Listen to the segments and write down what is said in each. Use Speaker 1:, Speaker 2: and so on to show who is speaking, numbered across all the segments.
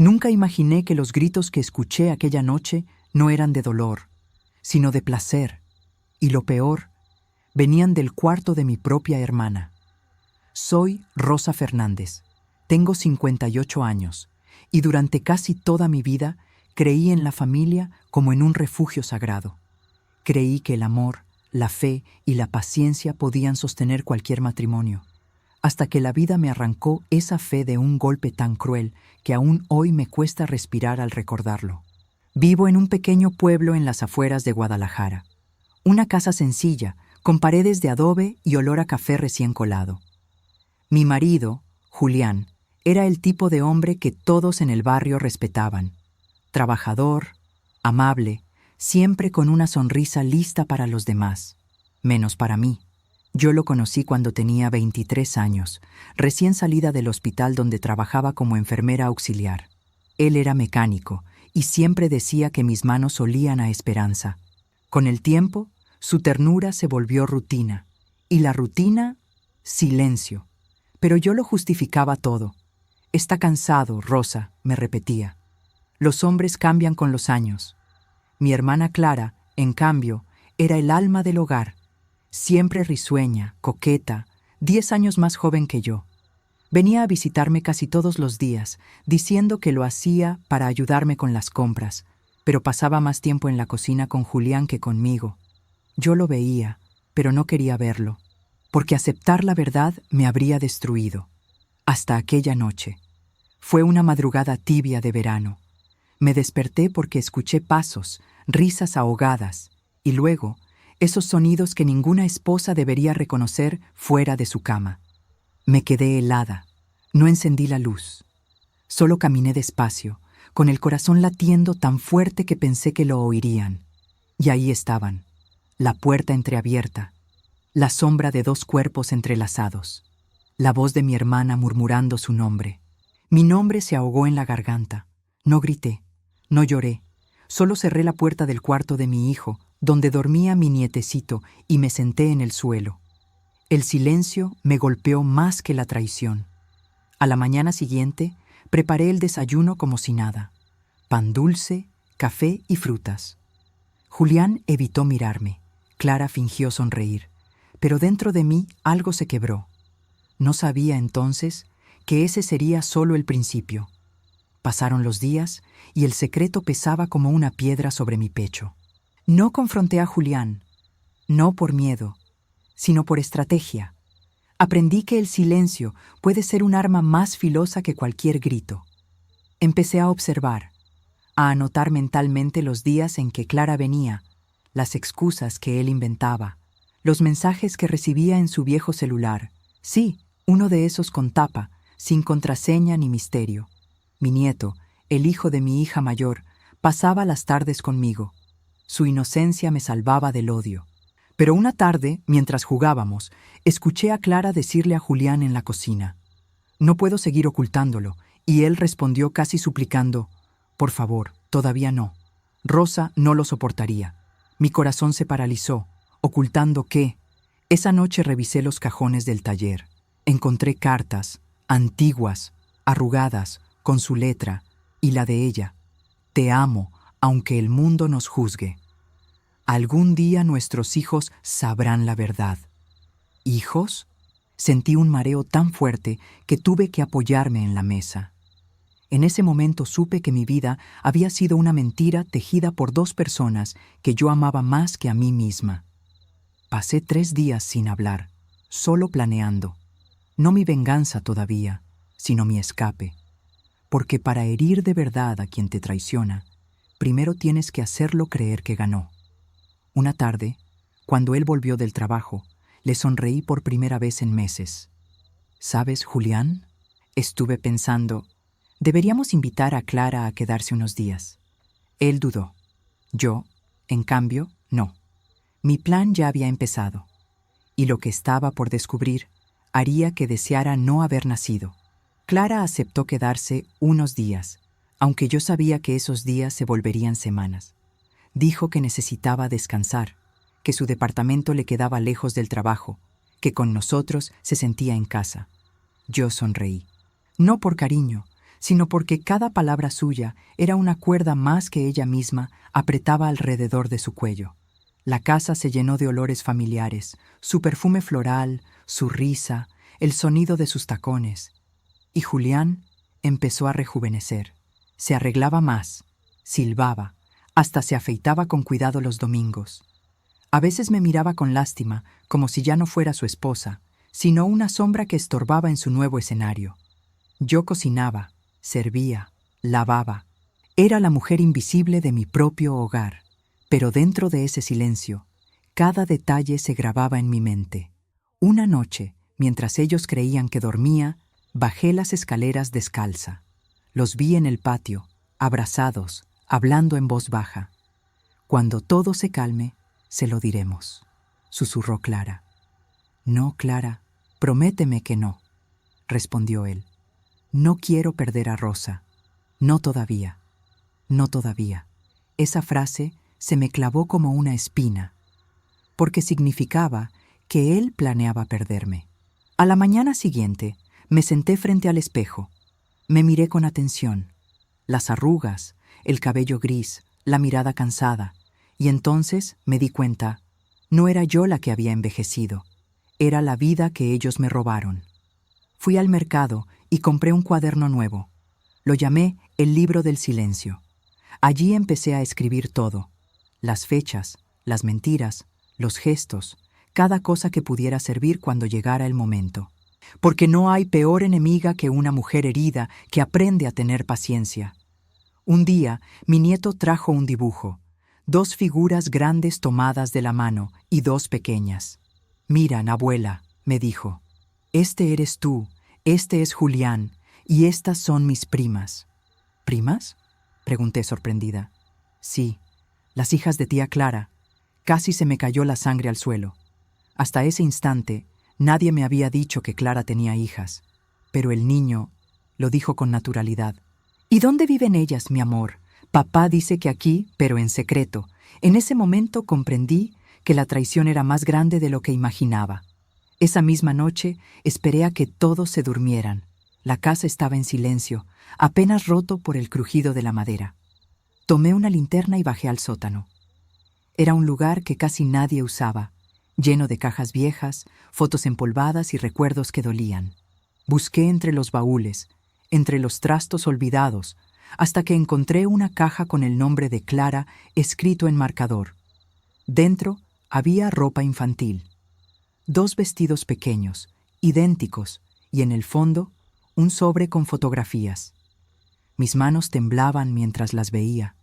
Speaker 1: Nunca imaginé que los gritos que escuché aquella noche no eran de dolor, sino de placer, y lo peor, venían del cuarto de mi propia hermana. Soy Rosa Fernández, tengo 58 años, y durante casi toda mi vida creí en la familia como en un refugio sagrado. Creí que el amor, la fe y la paciencia podían sostener cualquier matrimonio, hasta que la vida me arrancó esa fe de un golpe tan cruel que aún hoy me cuesta respirar al recordarlo. Vivo en un pequeño pueblo en las afueras de Guadalajara. Una casa sencilla, con paredes de adobe y olor a café recién colado. Mi marido, Julián, era el tipo de hombre que todos en el barrio respetaban. Trabajador, amable, siempre con una sonrisa lista para los demás, menos para mí. Yo lo conocí cuando tenía 23 años, recién salida del hospital donde trabajaba como enfermera auxiliar. Él era mecánico y siempre decía que mis manos olían a esperanza. Con el tiempo, su ternura se volvió rutina, y la rutina, silencio. Pero yo lo justificaba todo. «Está cansado, Rosa», me repetía. «Los hombres cambian con los años». Mi hermana Clara, en cambio, era el alma del hogar, siempre risueña, coqueta, 10 años más joven que yo. Venía a visitarme casi todos los días, diciendo que lo hacía para ayudarme con las compras, pero pasaba más tiempo en la cocina con Julián que conmigo. Yo lo veía, pero no quería verlo, porque aceptar la verdad me habría destruido. Hasta aquella noche. Fue una madrugada tibia de verano. Me desperté porque escuché pasos, risas ahogadas, y luego esos sonidos que ninguna esposa debería reconocer fuera de su cama. Me quedé helada. No encendí la luz. Solo caminé despacio, con el corazón latiendo tan fuerte que pensé que lo oirían. Y ahí estaban, la puerta entreabierta, la sombra de 2 cuerpos entrelazados, la voz de mi hermana murmurando su nombre. Mi nombre se ahogó en la garganta. No grité, no lloré. Solo cerré la puerta del cuarto de mi hijo, donde dormía mi nietecito, y me senté en el suelo. El silencio me golpeó más que la traición. A la mañana siguiente, preparé el desayuno como si nada. Pan dulce, café y frutas. Julián evitó mirarme. Clara fingió sonreír. Pero dentro de mí algo se quebró. No sabía entonces que ese sería solo el principio. Pasaron los días y el secreto pesaba como una piedra sobre mi pecho. No confronté a Julián, no por miedo, sino por estrategia. Aprendí que el silencio puede ser un arma más filosa que cualquier grito. Empecé a observar, a anotar mentalmente los días en que Clara venía, las excusas que él inventaba, los mensajes que recibía en su viejo celular. Sí, uno de esos con tapa, sin contraseña ni misterio. Mi nieto, el hijo de mi hija mayor, pasaba las tardes conmigo. Su inocencia me salvaba del odio. Pero una tarde, mientras jugábamos, escuché a Clara decirle a Julián en la cocina: «No puedo seguir ocultándolo», y él respondió casi suplicando: «Por favor, todavía no». Rosa no lo soportaría. Mi corazón se paralizó. ¿Ocultando qué? Esa noche revisé los cajones del taller. Encontré cartas, antiguas, arrugadas, con su letra, y la de ella: «Te amo, aunque el mundo nos juzgue». Algún día nuestros hijos sabrán la verdad. ¿Hijos? Sentí un mareo tan fuerte que tuve que apoyarme en la mesa. En ese momento supe que mi vida había sido una mentira tejida por 2 personas que yo amaba más que a mí misma. Pasé 3 días sin hablar, solo planeando. No mi venganza todavía, sino mi escape. Porque para herir de verdad a quien te traiciona, primero tienes que hacerlo creer que ganó. Una tarde, cuando él volvió del trabajo, le sonreí por primera vez en meses. «¿Sabes, Julián?», estuve pensando, «deberíamos invitar a Clara a quedarse unos días». Él dudó. Yo, en cambio, no. Mi plan ya había empezado, y lo que estaba por descubrir haría que deseara no haber nacido. Clara aceptó quedarse unos días, aunque yo sabía que esos días se volverían semanas. Dijo que necesitaba descansar, que su departamento le quedaba lejos del trabajo, que con nosotros se sentía en casa. Yo sonreí. No por cariño, sino porque cada palabra suya era una cuerda más que ella misma apretaba alrededor de su cuello. La casa se llenó de olores familiares, su perfume floral, su risa, el sonido de sus tacones. Y Julián empezó a rejuvenecer. Se arreglaba más, silbaba, hasta se afeitaba con cuidado los domingos. A veces me miraba con lástima, como si ya no fuera su esposa, sino una sombra que estorbaba en su nuevo escenario. Yo cocinaba, servía, lavaba. Era la mujer invisible de mi propio hogar, pero dentro de ese silencio, cada detalle se grababa en mi mente. Una noche, mientras ellos creían que dormía, bajé las escaleras descalza. Los vi en el patio, abrazados, hablando en voz baja. Cuando todo se calme, se lo diremos, susurró Clara. No, Clara, prométeme que no, respondió él. No quiero perder a Rosa. No todavía. No todavía. Esa frase se me clavó como una espina, porque significaba que él planeaba perderme. A la mañana siguiente, me senté frente al espejo. Me miré con atención. Las arrugas, el cabello gris, la mirada cansada. Y entonces me di cuenta, no era yo la que había envejecido. Era la vida que ellos me robaron. Fui al mercado y compré un cuaderno nuevo. Lo llamé El libro del silencio. Allí empecé a escribir todo. Las fechas, las mentiras, los gestos, cada cosa que pudiera servir cuando llegara el momento. Porque no hay peor enemiga que una mujer herida que aprende a tener paciencia. Un día, mi nieto trajo un dibujo, 2 figuras grandes tomadas de la mano y 2 pequeñas. «Miran, abuela», me dijo, «este eres tú, este es Julián, y estas son mis primas». «¿Primas?», pregunté sorprendida. «Sí, las hijas de tía Clara». Casi se me cayó la sangre al suelo. Hasta ese instante, nadie me había dicho que Clara tenía hijas, pero el niño lo dijo con naturalidad. «¿Y dónde viven ellas, mi amor? Papá dice que aquí, pero en secreto». En ese momento comprendí que la traición era más grande de lo que imaginaba. Esa misma noche esperé a que todos se durmieran. La casa estaba en silencio, apenas roto por el crujido de la madera. Tomé una linterna y bajé al sótano. Era un lugar que casi nadie usaba, lleno de cajas viejas, fotos empolvadas y recuerdos que dolían. Busqué entre los baúles, entre los trastos olvidados, hasta que encontré una caja con el nombre de Clara escrito en marcador. Dentro había ropa infantil, 2 vestidos pequeños, idénticos, y en el fondo, un sobre con fotografías. Mis manos temblaban mientras las veía.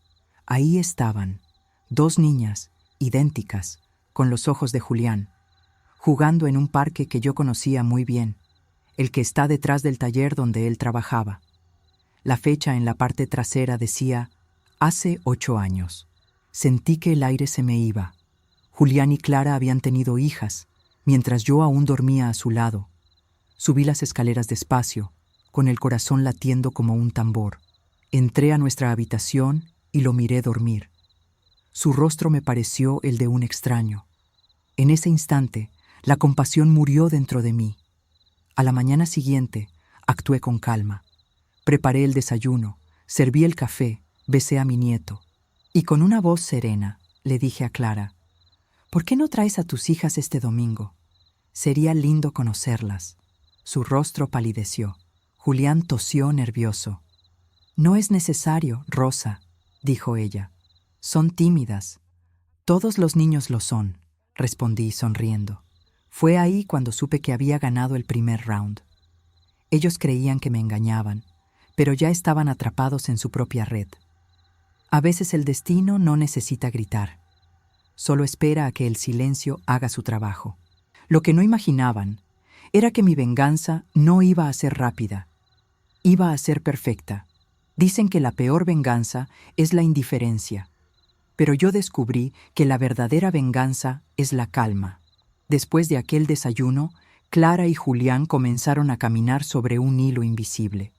Speaker 1: Ahí estaban, 2 niñas, idénticas, con los ojos de Julián, jugando en un parque que yo conocía muy bien, el que está detrás del taller donde él trabajaba. La fecha en la parte trasera decía, hace 8 años. Sentí que el aire se me iba. Julián y Clara habían tenido hijas, mientras yo aún dormía a su lado. Subí las escaleras despacio, con el corazón latiendo como un tambor. Entré a nuestra habitación y lo miré dormir. Su rostro me pareció el de un extraño. En ese instante, la compasión murió dentro de mí. A la mañana siguiente, actué con calma. Preparé el desayuno, serví el café, besé a mi nieto. Y con una voz serena, le dije a Clara, «¿Por qué no traes a tus hijas este domingo? Sería lindo conocerlas». Su rostro palideció. Julián tosió nervioso. «No es necesario, Rosa», dijo ella. «Son tímidas». «Todos los niños lo son», respondí sonriendo. Fue ahí cuando supe que había ganado el primer round. Ellos creían que me engañaban, pero ya estaban atrapados en su propia red. A veces el destino no necesita gritar. Solo espera a que el silencio haga su trabajo. Lo que no imaginaban era que mi venganza no iba a ser rápida. Iba a ser perfecta. Dicen que la peor venganza es la indiferencia. Pero yo descubrí que la verdadera venganza es la calma. Después de aquel desayuno, Clara y Julián comenzaron a caminar sobre un hilo invisible.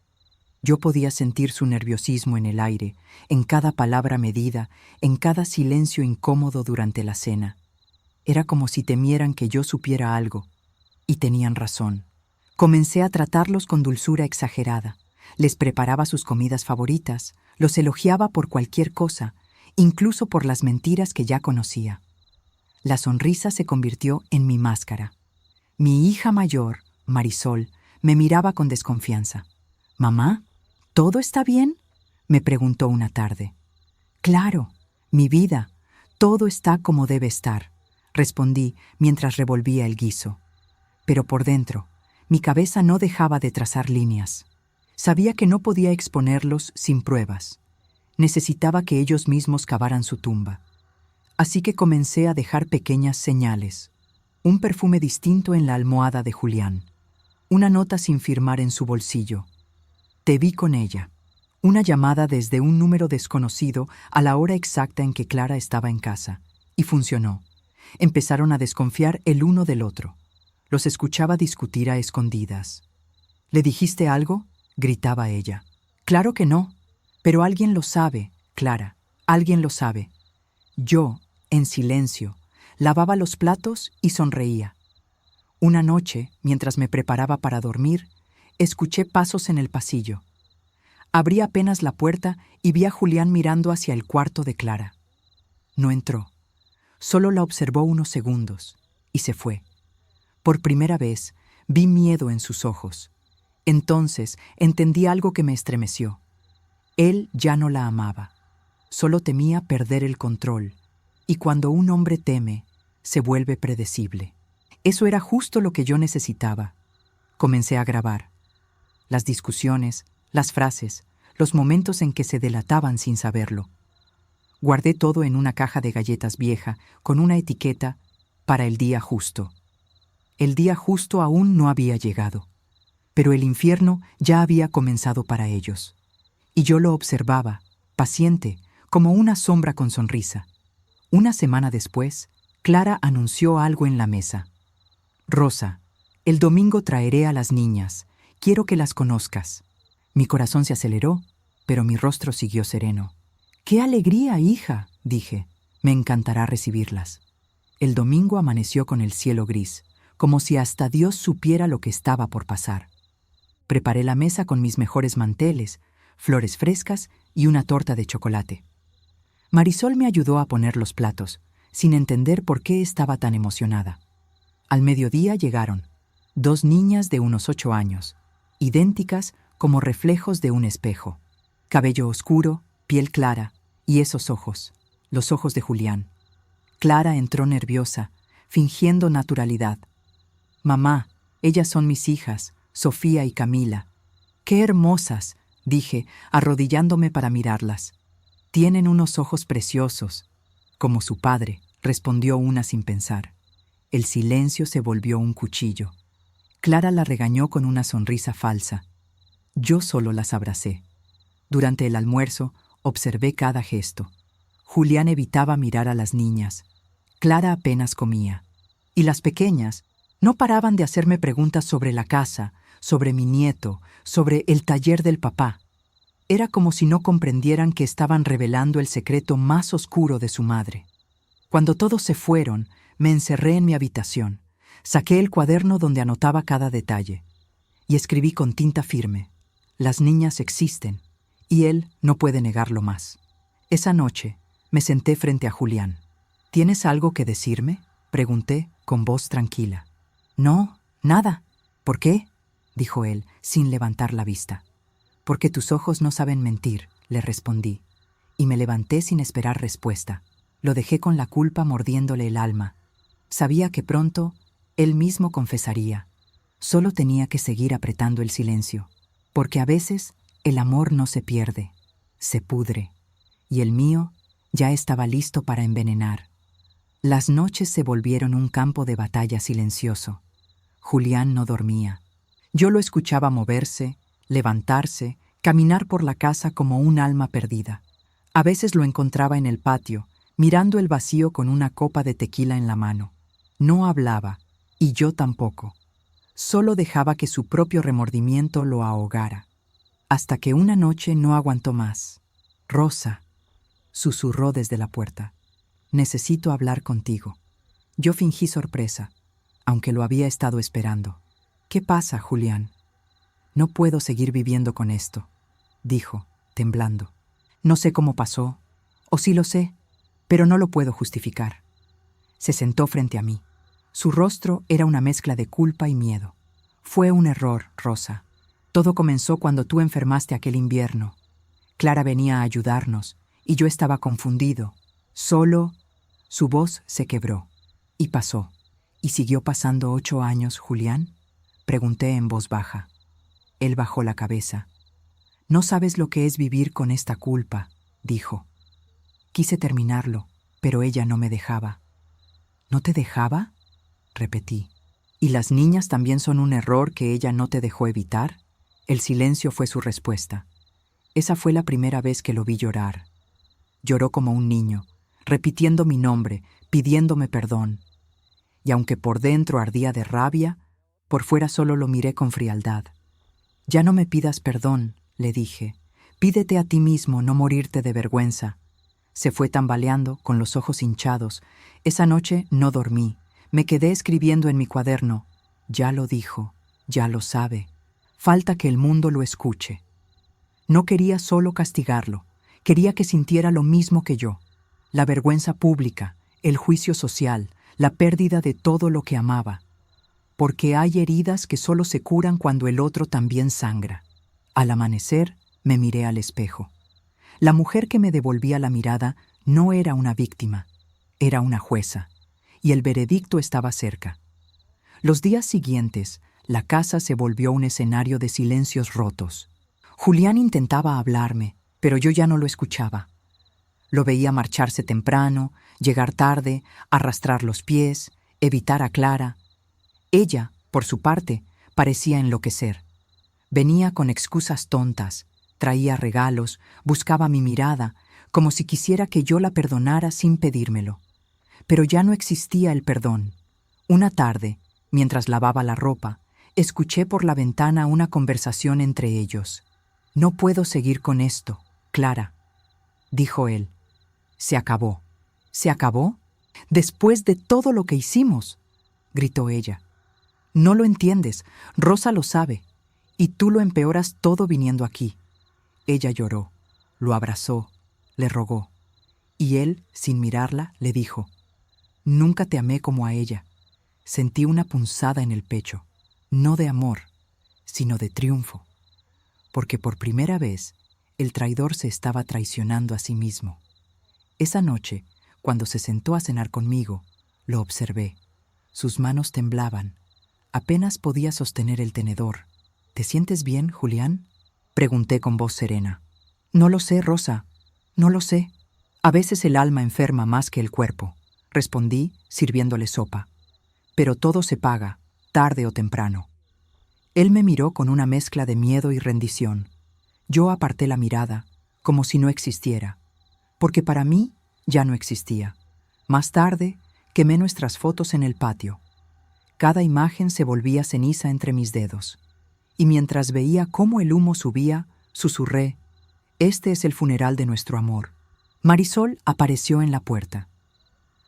Speaker 1: Yo podía sentir su nerviosismo en el aire, en cada palabra medida, en cada silencio incómodo durante la cena. Era como si temieran que yo supiera algo, y tenían razón. Comencé a tratarlos con dulzura exagerada, Les preparaba sus comidas favoritas, los elogiaba por cualquier cosa, incluso por las mentiras que ya conocía. La sonrisa se convirtió en mi máscara. Mi hija mayor, Marisol, me miraba con desconfianza. «¿Mamá? ¿Todo está bien?», me preguntó una tarde. «Claro, mi vida, todo está como debe estar», respondí mientras revolvía el guiso. Pero por dentro, mi cabeza no dejaba de trazar líneas. Sabía que no podía exponerlos sin pruebas. Necesitaba que ellos mismos cavaran su tumba. Así que comencé a dejar pequeñas señales. Un perfume distinto en la almohada de Julián. Una nota sin firmar en su bolsillo. «Te vi con ella». Una llamada desde un número desconocido a la hora exacta en que Clara estaba en casa. Y funcionó. Empezaron a desconfiar el uno del otro. Los escuchaba discutir a escondidas. «¿Le dijiste algo?», gritaba ella. «Claro que no. Pero alguien lo sabe, Clara. Alguien lo sabe». Yo, en silencio, lavaba los platos y sonreía. Una noche, mientras me preparaba para dormir, escuché pasos en el pasillo. Abrí apenas la puerta y vi a Julián mirando hacia el cuarto de Clara. No entró. Solo la observó unos segundos y se fue. Por primera vez vi miedo en sus ojos. Entonces entendí algo que me estremeció. Él ya no la amaba. Solo temía perder el control. Y cuando un hombre teme, se vuelve predecible. Eso era justo lo que yo necesitaba. Comencé a grabar. Las discusiones, las frases, los momentos en que se delataban sin saberlo. Guardé todo en una caja de galletas vieja con una etiqueta «Para el día justo». El día justo aún no había llegado, pero el infierno ya había comenzado para ellos. Y yo lo observaba, paciente, como una sombra con sonrisa. Una semana después, Clara anunció algo en la mesa. «Rosa, el domingo traeré a las niñas. Quiero que las conozcas». Mi corazón se aceleró, pero mi rostro siguió sereno. «¡Qué alegría, hija!», dije. «Me encantará recibirlas». El domingo amaneció con el cielo gris, como si hasta Dios supiera lo que estaba por pasar. Preparé la mesa con mis mejores manteles, flores frescas y una torta de chocolate. Marisol me ayudó a poner los platos, sin entender por qué estaba tan emocionada. Al mediodía llegaron 2 niñas de unos 8 años, idénticas como reflejos de un espejo. Cabello oscuro, piel clara y esos ojos, los ojos de Julián. Clara entró nerviosa, fingiendo naturalidad. «Mamá, ellas son mis hijas, Sofía y Camila». «¡Qué hermosas!», dije, arrodillándome para mirarlas. «Tienen unos ojos preciosos». «Como su padre», respondió una sin pensar. El silencio se volvió un cuchillo. Clara la regañó con una sonrisa falsa. Yo solo las abracé. Durante el almuerzo, observé cada gesto. Julián evitaba mirar a las niñas. Clara apenas comía. Y las pequeñas no paraban de hacerme preguntas sobre la casa, sobre mi nieto, sobre el taller del papá. Era como si no comprendieran que estaban revelando el secreto más oscuro de su madre. Cuando todos se fueron, me encerré en mi habitación. Saqué el cuaderno donde anotaba cada detalle. Y escribí con tinta firme: «Las niñas existen, y él no puede negarlo más». Esa noche me senté frente a Julián. «¿Tienes algo que decirme?», pregunté con voz tranquila. «No, nada». «¿Por qué?», dijo él, sin levantar la vista. «Porque tus ojos no saben mentir», le respondí, y me levanté sin esperar respuesta. Lo dejé con la culpa mordiéndole el alma. Sabía que pronto él mismo confesaría. Solo tenía que seguir apretando el silencio, porque a veces el amor no se pierde, se pudre, y el mío ya estaba listo para envenenar. Las noches se volvieron un campo de batalla silencioso. Julián no dormía. Yo lo escuchaba moverse, levantarse, caminar por la casa como un alma perdida. A veces lo encontraba en el patio, mirando el vacío con una copa de tequila en la mano. No hablaba, y yo tampoco. Solo dejaba que su propio remordimiento lo ahogara. Hasta que una noche no aguantó más. «Rosa», susurró desde la puerta, «necesito hablar contigo». Yo fingí sorpresa, aunque lo había estado esperando. «¿Qué pasa, Julián?». No puedo seguir viviendo con esto, dijo, temblando. No sé cómo pasó, o sí lo sé, pero no lo puedo justificar. Se sentó frente a mí. Su rostro era una mezcla de culpa y miedo. Fue un error, Rosa. Todo comenzó cuando tú enfermaste aquel invierno. Clara venía a ayudarnos, y yo estaba confundido. Solo... Su voz se quebró, y pasó. ¿Y siguió pasando 8 años, Julián? Pregunté en voz baja. Él bajó la cabeza. No sabes lo que es vivir con esta culpa, dijo. Quise terminarlo, pero ella no me dejaba. ¿No te dejaba? Repetí. ¿Y las niñas también son un error que ella no te dejó evitar? El silencio fue su respuesta. Esa fue la primera vez que lo vi llorar. Lloró como un niño, repitiendo mi nombre, pidiéndome perdón. Y aunque por dentro ardía de rabia, por fuera solo lo miré con frialdad. Ya no me pidas perdón, le dije. Pídete a ti mismo no morirte de vergüenza. Se fue tambaleando, con los ojos hinchados. Esa noche no dormí. Me quedé escribiendo en mi cuaderno. Ya lo dijo, ya lo sabe. Falta que el mundo lo escuche. No quería solo castigarlo. Quería que sintiera lo mismo que yo. La vergüenza pública, el juicio social, la pérdida de todo lo que amaba. Porque hay heridas que solo se curan cuando el otro también sangra. Al amanecer, me miré al espejo. La mujer que me devolvía la mirada no era una víctima, era una jueza, y el veredicto estaba cerca. Los días siguientes, la casa se volvió un escenario de silencios rotos. Julián intentaba hablarme, pero yo ya no lo escuchaba. Lo veía marcharse temprano, llegar tarde, arrastrar los pies, evitar a Clara. Ella, por su parte, parecía enloquecer. Venía con excusas tontas, traía regalos, buscaba mi mirada, como si quisiera que yo la perdonara sin pedírmelo. Pero ya no existía el perdón. Una tarde, mientras lavaba la ropa, escuché por la ventana una conversación entre ellos. «No puedo seguir con esto, Clara», dijo él. «Se acabó». «¿Se acabó? Después de todo lo que hicimos», gritó ella. «No lo entiendes, Rosa lo sabe, y tú lo empeoras todo viniendo aquí». Ella lloró, lo abrazó, le rogó, y él, sin mirarla, le dijo: «Nunca te amé como a ella». Sentí una punzada en el pecho, no de amor, sino de triunfo, porque por primera vez el traidor se estaba traicionando a sí mismo. Esa noche, cuando se sentó a cenar conmigo, lo observé. Sus manos temblaban. Apenas podía sostener el tenedor. «¿Te sientes bien, Julián?», pregunté con voz serena. «No lo sé, Rosa, no lo sé. A veces el alma enferma más que el cuerpo», respondí, sirviéndole sopa. «Pero todo se paga, tarde o temprano». Él me miró con una mezcla de miedo y rendición. Yo aparté la mirada, como si no existiera, porque para mí ya no existía. Más tarde, quemé nuestras fotos en el patio. Cada imagen se volvía ceniza entre mis dedos. Y mientras veía cómo el humo subía, susurré: «Este es el funeral de nuestro amor». Marisol apareció en la puerta.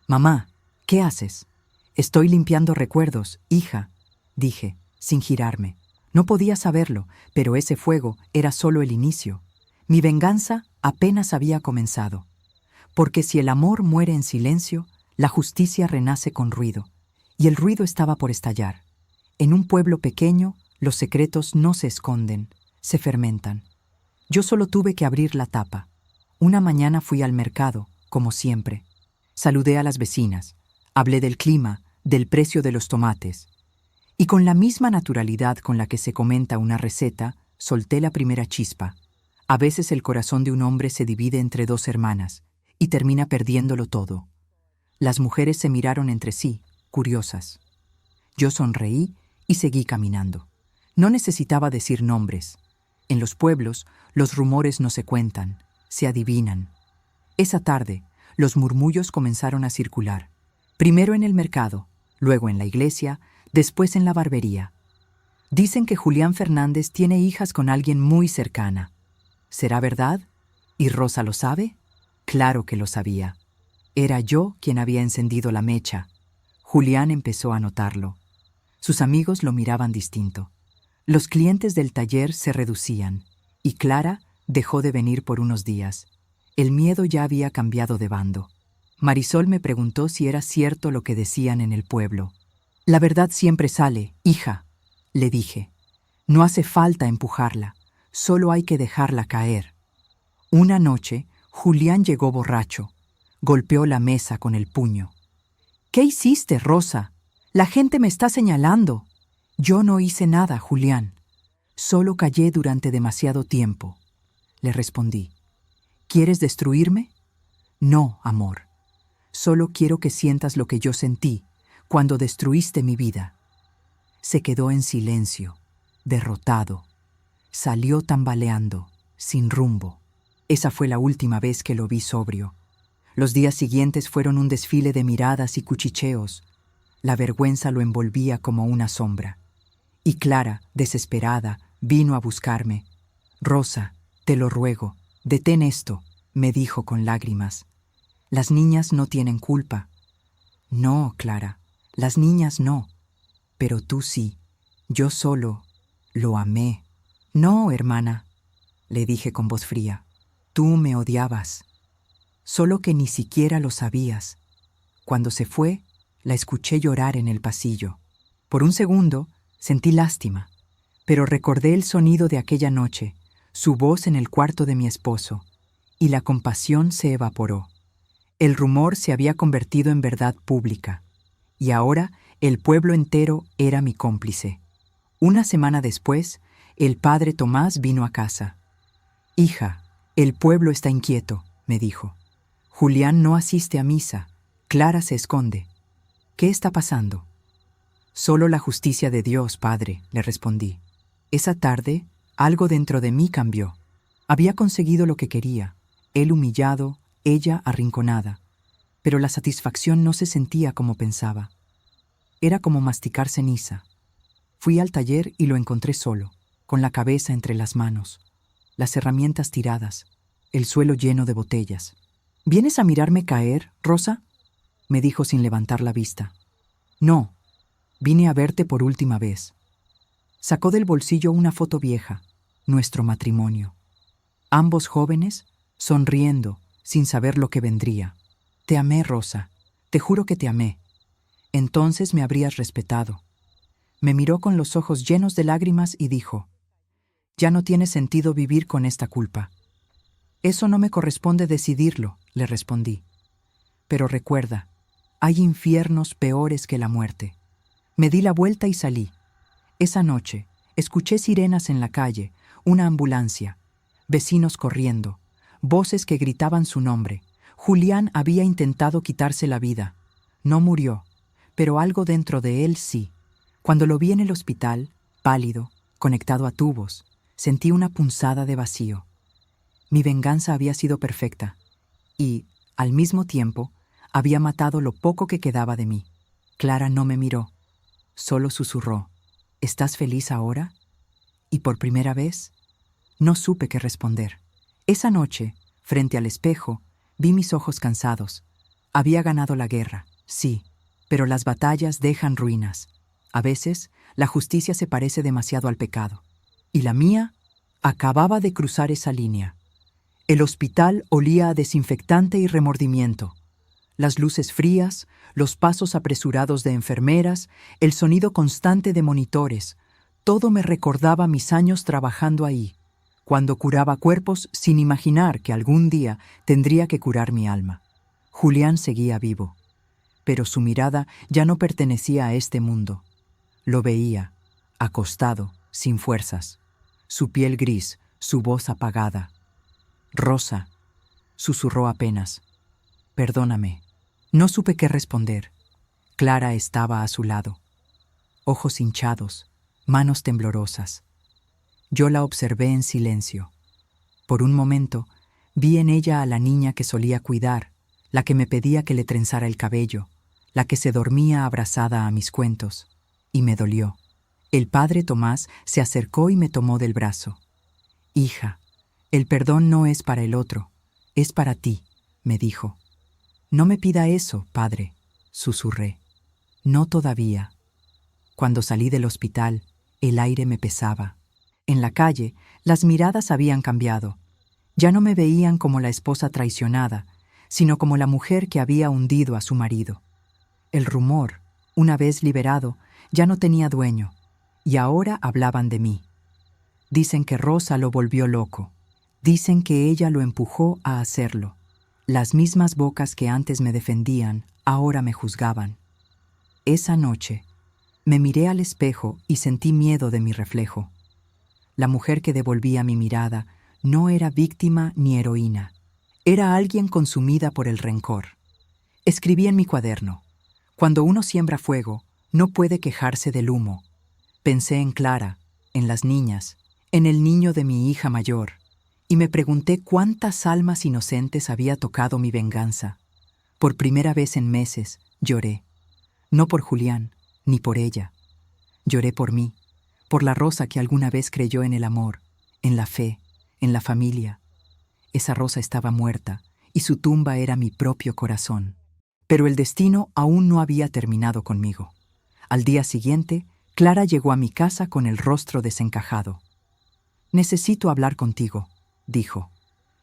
Speaker 1: «Mamá, ¿qué haces?» «Estoy limpiando recuerdos, hija», dije, sin girarme. No podía saberlo, pero ese fuego era solo el inicio. Mi venganza apenas había comenzado. Porque si el amor muere en silencio, la justicia renace con ruido. Y el ruido estaba por estallar. En un pueblo pequeño, los secretos no se esconden, se fermentan. Yo solo tuve que abrir la tapa. Una mañana fui al mercado, como siempre. Saludé a las vecinas. Hablé del clima, del precio de los tomates. Y con la misma naturalidad con la que se comenta una receta, solté la primera chispa. A veces el corazón de un hombre se divide entre 2 hermanas y termina perdiéndolo todo. Las mujeres se miraron entre sí, curiosas. Yo sonreí y seguí caminando. No necesitaba decir nombres. En los pueblos, los rumores no se cuentan, se adivinan. Esa tarde, los murmullos comenzaron a circular. Primero en el mercado, luego en la iglesia, después en la barbería. Dicen que Julián Fernández tiene hijas con alguien muy cercana. ¿Será verdad? ¿Y Rosa lo sabe? Claro que lo sabía. Era yo quien había encendido la mecha. Julián empezó a notarlo. Sus amigos lo miraban distinto. Los clientes del taller se reducían, y Clara dejó de venir por unos días. El miedo ya había cambiado de bando. Marisol me preguntó si era cierto lo que decían en el pueblo. La verdad siempre sale, hija, le dije. No hace falta empujarla, solo hay que dejarla caer. Una noche, Julián llegó borracho. Golpeó la mesa con el puño. ¿Qué hiciste, Rosa? La gente me está señalando. Yo no hice nada, Julián. Solo callé durante demasiado tiempo. Le respondí. ¿Quieres destruirme? No, amor. Solo quiero que sientas lo que yo sentí cuando destruiste mi vida. Se quedó en silencio, derrotado. Salió tambaleando, sin rumbo. Esa fue la última vez que lo vi sobrio. Los días siguientes fueron un desfile de miradas y cuchicheos. La vergüenza lo envolvía como una sombra. Y Clara, desesperada, vino a buscarme. Rosa, te lo ruego, detén esto, me dijo con lágrimas. Las niñas no tienen culpa. No, Clara, las niñas no. Pero tú sí. Yo solo lo amé. No, hermana, le dije con voz fría. Tú me odiabas. Solo que ni siquiera lo sabías. Cuando se fue, la escuché llorar en el pasillo. Por un segundo, sentí lástima, pero recordé el sonido de aquella noche, su voz en el cuarto de mi esposo, y la compasión se evaporó. El rumor se había convertido en verdad pública, y ahora el pueblo entero era mi cómplice. Una semana después, el padre Tomás vino a casa. Hija, el pueblo está inquieto, me dijo. Julián no asiste a misa, Clara se esconde. ¿Qué está pasando? Solo la justicia de Dios, padre, le respondí. Esa tarde, algo dentro de mí cambió. Había conseguido lo que quería, él humillado, ella arrinconada. Pero la satisfacción no se sentía como pensaba. Era como masticar ceniza. Fui al taller y lo encontré solo, con la cabeza entre las manos, las herramientas tiradas, el suelo lleno de botellas. ¿Vienes a mirarme caer, Rosa?, me dijo sin levantar la vista. No, vine a verte por última vez. Sacó del bolsillo una foto vieja, nuestro matrimonio. Ambos jóvenes, sonriendo, sin saber lo que vendría. Te amé, Rosa, te juro que te amé. Entonces me habrías respetado. Me miró con los ojos llenos de lágrimas y dijo, ya no tiene sentido vivir con esta culpa. Eso no me corresponde decidirlo, le respondí. Pero recuerda, hay infiernos peores que la muerte. Me di la vuelta y salí. Esa noche, escuché sirenas en la calle, una ambulancia, vecinos corriendo, voces que gritaban su nombre. Julián había intentado quitarse la vida. No murió, pero algo dentro de él sí. Cuando lo vi en el hospital, pálido, conectado a tubos, sentí una punzada de vacío. Mi venganza había sido perfecta y, al mismo tiempo, había matado lo poco que quedaba de mí. Clara no me miró, solo susurró, ¿estás feliz ahora? Y por primera vez, no supe qué responder. Esa noche, frente al espejo, vi mis ojos cansados. Había ganado la guerra, sí, pero las batallas dejan ruinas. A veces, la justicia se parece demasiado al pecado. Y la mía acababa de cruzar esa línea. El hospital olía a desinfectante y remordimiento. Las luces frías, los pasos apresurados de enfermeras, el sonido constante de monitores, todo me recordaba mis años trabajando ahí, cuando curaba cuerpos sin imaginar que algún día tendría que curar mi alma. Julián seguía vivo, pero su mirada ya no pertenecía a este mundo. Lo veía, acostado, sin fuerzas, su piel gris, su voz apagada. Rosa, susurró apenas. Perdóname. No supe qué responder. Clara estaba a su lado. Ojos hinchados, manos temblorosas. Yo la observé en silencio. Por un momento, vi en ella a la niña que solía cuidar, la que me pedía que le trenzara el cabello, la que se dormía abrazada a mis cuentos. Y me dolió. El padre Tomás se acercó y me tomó del brazo. Hija, el perdón no es para el otro, es para ti, me dijo. No me pida eso, padre, susurré. No todavía. Cuando salí del hospital, El aire me pesaba. En la calle, las miradas habían cambiado. Ya no me veían como la esposa traicionada, sino como la mujer que había hundido a su marido. El rumor, una vez liberado, ya no tenía dueño, y ahora hablaban de mí. Dicen que Rosa lo volvió loco. Dicen que ella lo empujó a hacerlo. Las mismas bocas que antes me defendían, ahora me juzgaban. Esa noche, me miré al espejo y sentí miedo de mi reflejo. La mujer que devolvía mi mirada no era víctima ni heroína. Era alguien consumida por el rencor. Escribí en mi cuaderno: cuando uno siembra fuego, no puede quejarse del humo. Pensé en Clara, en las niñas, en el niño de mi hija mayor, y me pregunté cuántas almas inocentes había tocado mi venganza. Por primera vez en meses, lloré. No por Julián, ni por ella. Lloré por mí, por la Rosa que alguna vez creyó en el amor, en la fe, en la familia. Esa Rosa estaba muerta, y su tumba era mi propio corazón. Pero el destino aún no había terminado conmigo. Al día siguiente, Clara llegó a mi casa con el rostro desencajado. «Necesito hablar contigo», dijo,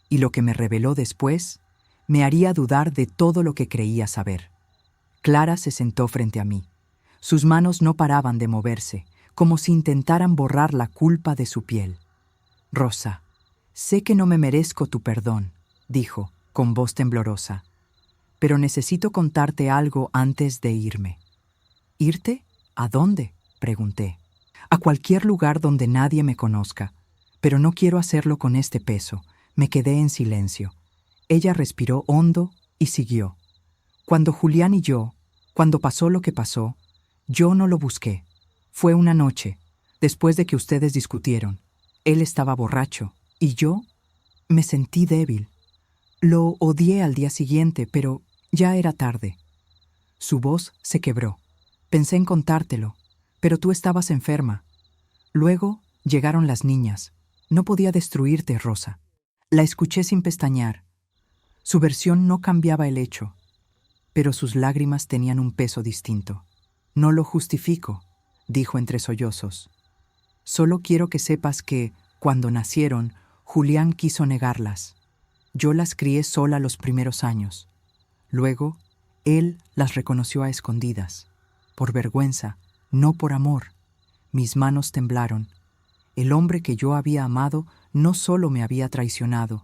Speaker 1: y lo que me reveló después me haría dudar de todo lo que creía saber. Clara se sentó frente a mí. Sus manos no paraban de moverse, como si intentaran borrar la culpa de su piel. «Rosa, sé que no me merezco tu perdón», dijo, con voz temblorosa, «pero necesito contarte algo antes de irme». «¿Irte? ¿A dónde?», pregunté. «A cualquier lugar donde nadie me conozca, pero no quiero hacerlo con este peso». Me quedé en silencio. Ella respiró hondo y siguió. «Cuando Julián y yo, cuando pasó lo que pasó, yo no lo busqué. Fue una noche, después de que ustedes discutieron. Él estaba borracho, y yo me sentí débil. Lo odié al día siguiente, pero ya era tarde». Su voz se quebró. «Pensé en contártelo, pero tú estabas enferma. Luego llegaron las niñas. No podía destruirte, Rosa». La escuché sin pestañear. Su versión no cambiaba el hecho, pero sus lágrimas tenían un peso distinto. «No lo justifico», dijo entre sollozos. «Solo quiero que sepas que, cuando nacieron, Julián quiso negarlas. Yo las crié sola los primeros años. Luego, él las reconoció a escondidas, por vergüenza, no por amor. Mis manos temblaron. El hombre que yo había amado no solo me había traicionado,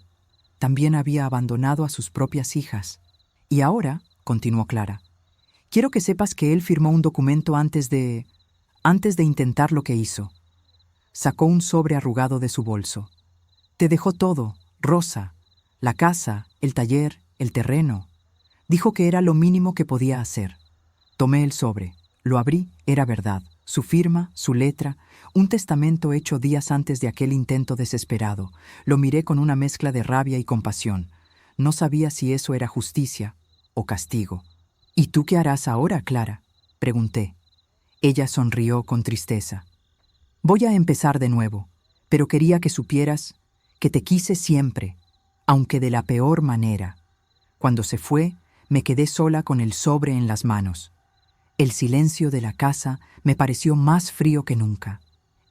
Speaker 1: también había abandonado a sus propias hijas. Y ahora», continuó Clara, «quiero que sepas que él firmó un documento antes de intentar lo que hizo». Sacó un sobre arrugado de su bolso. «Te dejó todo, Rosa, la casa, el taller, el terreno». Dijo que era lo mínimo que podía hacer. Tomé el sobre, lo abrí, era verdad. Su firma, su letra, un testamento hecho días antes de aquel intento desesperado. Lo miré con una mezcla de rabia y compasión. No sabía si eso era justicia o castigo. «¿Y tú qué harás ahora, Clara?», pregunté. Ella sonrió con tristeza. «Voy a empezar de nuevo, pero quería que supieras que te quise siempre, aunque de la peor manera. Cuando se fue, me quedé sola con el sobre en las manos. El silencio de la casa me pareció más frío que nunca.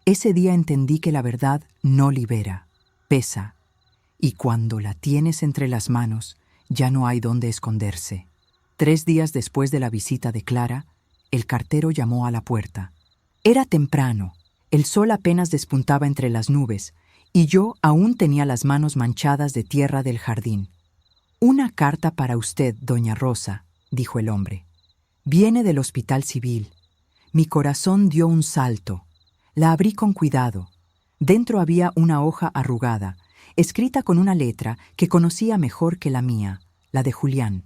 Speaker 1: Ese día entendí que la verdad no libera, pesa, y cuando la tienes entre las manos, ya no hay dónde esconderse». 3 días después de la visita de Clara, el cartero llamó a la puerta. Era temprano, el sol apenas despuntaba entre las nubes, y yo aún tenía las manos manchadas de tierra del jardín. «Una carta para usted, doña Rosa», dijo el hombre. «Viene del Hospital Civil». Mi corazón dio un salto. La abrí con cuidado. Dentro había una hoja arrugada, escrita con una letra que conocía mejor que la mía, la de Julián.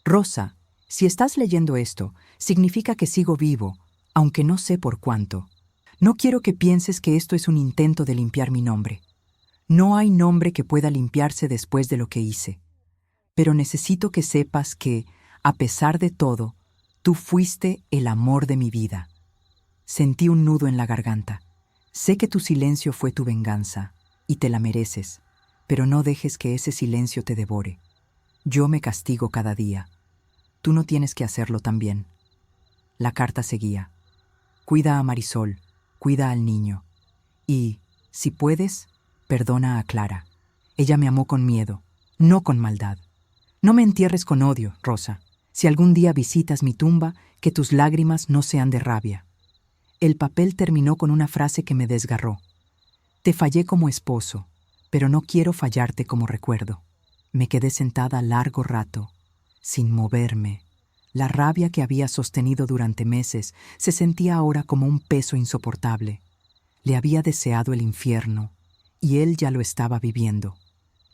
Speaker 1: «Rosa, si estás leyendo esto, significa que sigo vivo, aunque no sé por cuánto. No quiero que pienses que esto es un intento de limpiar mi nombre. No hay nombre que pueda limpiarse después de lo que hice. Pero necesito que sepas que, a pesar de todo, tú fuiste el amor de mi vida». Sentí un nudo en la garganta. «Sé que tu silencio fue tu venganza, y te la mereces, pero no dejes que ese silencio te devore. Yo me castigo cada día. Tú no tienes que hacerlo también». La carta seguía. «Cuida a Marisol, cuida al niño. Y, si puedes, perdona a Clara. Ella me amó con miedo, no con maldad. No me entierres con odio, Rosa. Si algún día visitas mi tumba, que tus lágrimas no sean de rabia. El papel terminó con una frase que me desgarró. Te fallé como esposo, pero no quiero fallarte como recuerdo. Me quedé sentada largo rato, sin moverme. La rabia que había sostenido durante meses se sentía ahora como un peso insoportable. Le había deseado el infierno, y él ya lo estaba viviendo.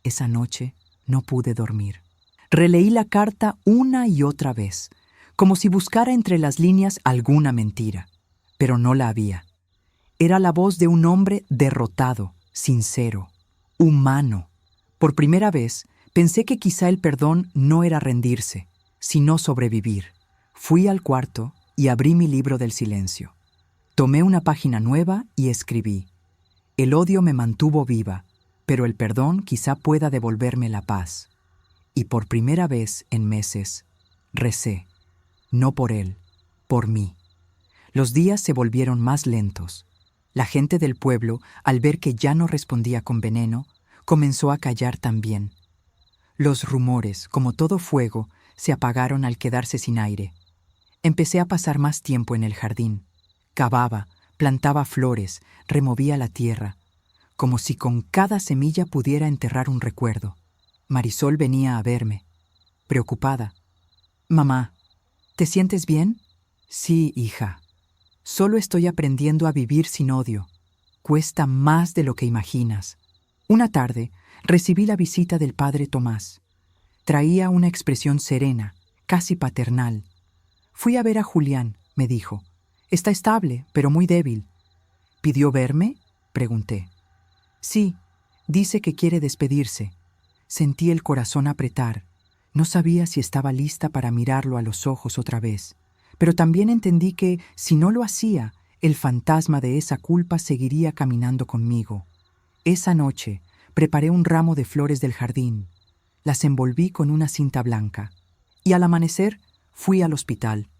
Speaker 1: Esa noche no pude dormir. Releí la carta una y otra vez, como si buscara entre las líneas alguna mentira, pero no la había. Era la voz de un hombre derrotado, sincero, humano. Por primera vez, pensé que quizá el perdón no era rendirse, sino sobrevivir. Fui al cuarto y abrí mi libro del silencio. Tomé una página nueva y escribí: el odio me mantuvo viva, pero el perdón quizá pueda devolverme la paz. Y por primera vez en meses, recé, no por él, por mí. Los días se volvieron más lentos. La gente del pueblo, al ver que ya no respondía con veneno, comenzó a callar también. Los rumores, como todo fuego, se apagaron al quedarse sin aire. Empecé a pasar más tiempo en el jardín. Cavaba, plantaba flores, removía la tierra, como si con cada semilla pudiera enterrar un recuerdo. Marisol venía a verme, preocupada. «Mamá, ¿te sientes bien?» «Sí, hija. Solo estoy aprendiendo a vivir sin odio. Cuesta más de lo que imaginas». Una tarde recibí la visita del padre Tomás. Traía una expresión serena, casi paternal. «Fui a ver a Julián», me dijo. «Está estable, pero muy débil». «¿Pidió verme?», pregunté. «Sí, dice que quiere despedirse». Sentí el corazón apretar. No sabía si estaba lista para mirarlo a los ojos otra vez, pero también entendí que, si no lo hacía, el fantasma de esa culpa seguiría caminando conmigo. Esa noche preparé un ramo de flores del jardín. Las envolví con una cinta blanca y al amanecer fui al hospital.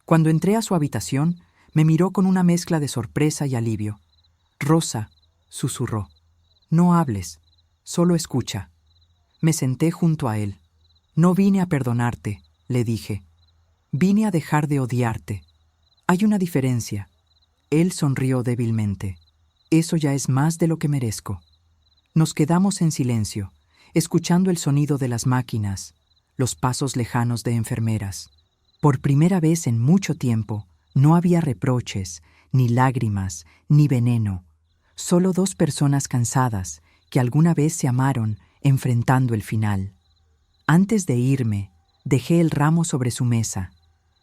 Speaker 1: Cuando entré a su habitación, me miró con una mezcla de sorpresa y alivio. «Rosa», susurró, «no hables, solo escucha». Me senté junto a él. «No vine a perdonarte», le dije. «Vine a dejar de odiarte. Hay una diferencia». Él sonrió débilmente. «Eso ya es más de lo que merezco». Nos quedamos en silencio, escuchando el sonido de las máquinas, los pasos lejanos de enfermeras. Por primera vez en mucho tiempo, no había reproches, ni lágrimas, ni veneno. Solo dos personas cansadas que alguna vez se amaron enfrentando el final. Antes de irme, dejé el ramo sobre su mesa.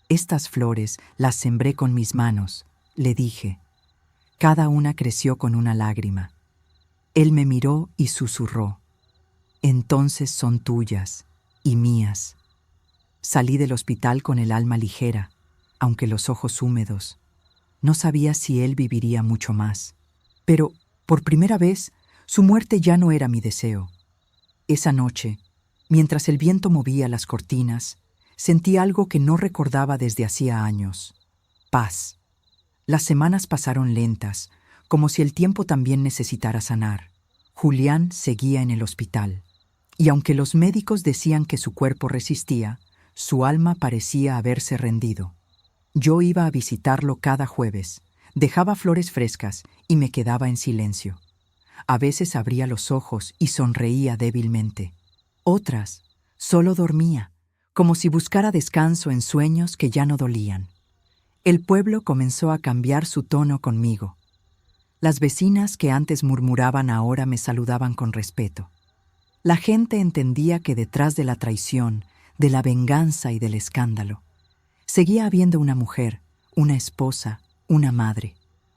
Speaker 1: «Estas flores las sembré con mis manos», le dije. Cada una creció con una lágrima. Él me miró y susurró: «Entonces son tuyas y mías». Salí del hospital con el alma ligera, aunque los ojos húmedos. No sabía si él viviría mucho más. Pero, por primera vez, su muerte ya no era mi deseo. Esa noche, mientras el viento movía las cortinas, sentí algo que no recordaba desde hacía años: paz. Las semanas pasaron lentas, como si el tiempo también necesitara sanar. Julián seguía en el hospital, y aunque los médicos decían que su cuerpo resistía, su alma parecía haberse rendido. Yo iba a visitarlo cada jueves, dejaba flores frescas y me quedaba en silencio. A veces abría los ojos y sonreía débilmente. Otras, solo dormía, como si buscara descanso en sueños que ya no dolían. El pueblo comenzó a cambiar su tono conmigo. Las vecinas que antes murmuraban ahora me saludaban con respeto. La gente entendía que detrás de la traición, de la venganza y del escándalo, seguía habiendo una mujer, una esposa, una madre.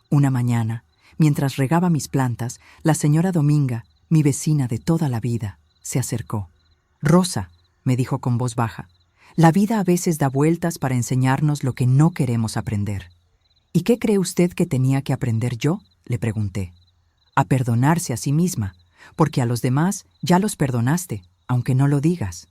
Speaker 1: Una mañana, mientras regaba mis plantas, la señora Dominga, mi vecina de toda la vida, se acercó. «Rosa», me dijo con voz baja, «la vida a veces da vueltas para enseñarnos lo que no queremos aprender». «¿Y qué cree usted que tenía que aprender yo?», le pregunté. «A perdonarse a sí misma, porque a los demás ya los perdonaste, aunque no lo digas».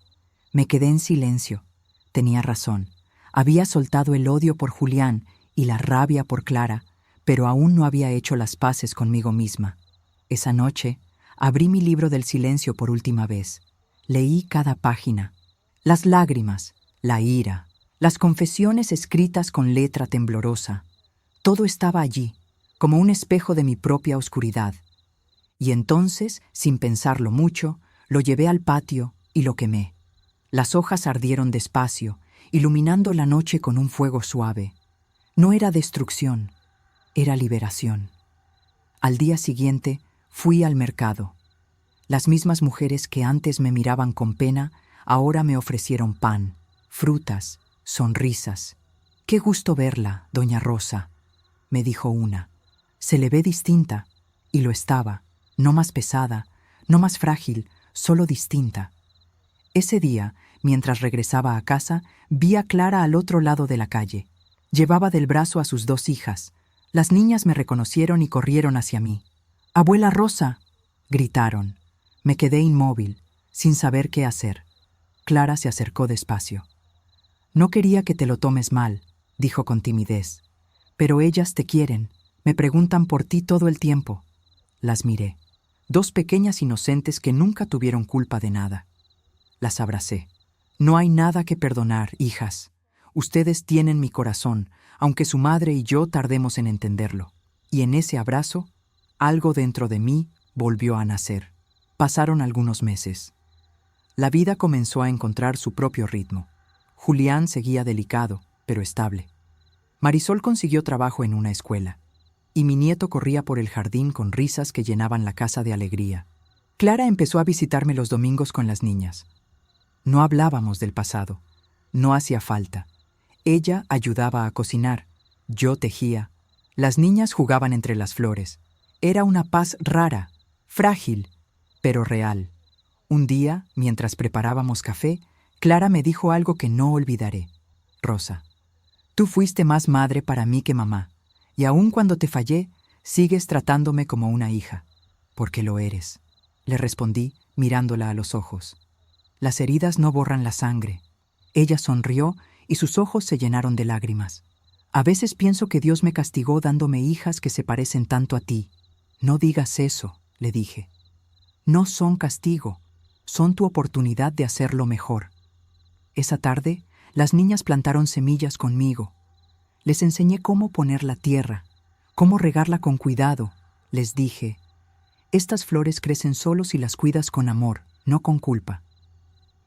Speaker 1: Me quedé en silencio. Tenía razón. Había soltado el odio por Julián y la rabia por Clara, pero aún no había hecho las paces conmigo misma. Esa noche, abrí mi libro del silencio por última vez. Leí cada página. Las lágrimas, la ira, las confesiones escritas con letra temblorosa. Todo estaba allí, como un espejo de mi propia oscuridad. Y entonces, sin pensarlo mucho, lo llevé al patio y lo quemé. Las hojas ardieron despacio, iluminando la noche con un fuego suave. No era destrucción, era liberación. Al día siguiente, fui al mercado. Las mismas mujeres que antes me miraban con pena, ahora me ofrecieron pan, frutas, sonrisas. «Qué gusto verla, doña Rosa», me dijo una. «Se le ve distinta», y lo estaba, no más pesada, no más frágil, solo distinta. Ese día, mientras regresaba a casa, vi a Clara al otro lado de la calle. Llevaba del brazo a sus 2 hijas. Las niñas me reconocieron y corrieron hacia mí. «¡Abuela Rosa!», gritaron. Me quedé inmóvil, sin saber qué hacer. Clara se acercó despacio. «No quería que te lo tomes mal», dijo con timidez. «Pero ellas te quieren, me preguntan por ti todo el tiempo». Las miré. 2 pequeñas inocentes que nunca tuvieron culpa de nada. Las abracé. «No hay nada que perdonar, hijas. Ustedes tienen mi corazón, aunque su madre y yo tardemos en entenderlo». Y en ese abrazo, algo dentro de mí volvió a nacer. Pasaron algunos meses. La vida comenzó a encontrar su propio ritmo. Julián seguía delicado, pero estable. Marisol consiguió trabajo en una escuela, y mi nieto corría por el jardín con risas que llenaban la casa de alegría. Clara empezó a visitarme los domingos con las niñas. No hablábamos del pasado. No hacía falta. Ella ayudaba a cocinar. Yo tejía. Las niñas jugaban entre las flores. Era una paz rara, frágil, pero real. Un día, mientras preparábamos café, Clara me dijo algo que no olvidaré. «Rosa, tú fuiste más madre para mí que mamá, y aun cuando te fallé, sigues tratándome como una hija, porque lo eres», le respondí, mirándola a los ojos. «Las heridas no borran la sangre». Ella sonrió y sus ojos se llenaron de lágrimas. «A veces pienso que Dios me castigó dándome hijas que se parecen tanto a ti». «No digas eso», le dije. «No son castigo, son tu oportunidad de hacerlo mejor». Esa tarde, las niñas plantaron semillas conmigo. Les enseñé cómo poner la tierra, cómo regarla con cuidado. Les dije, «Estas flores crecen solo si las cuidas con amor, no con culpa».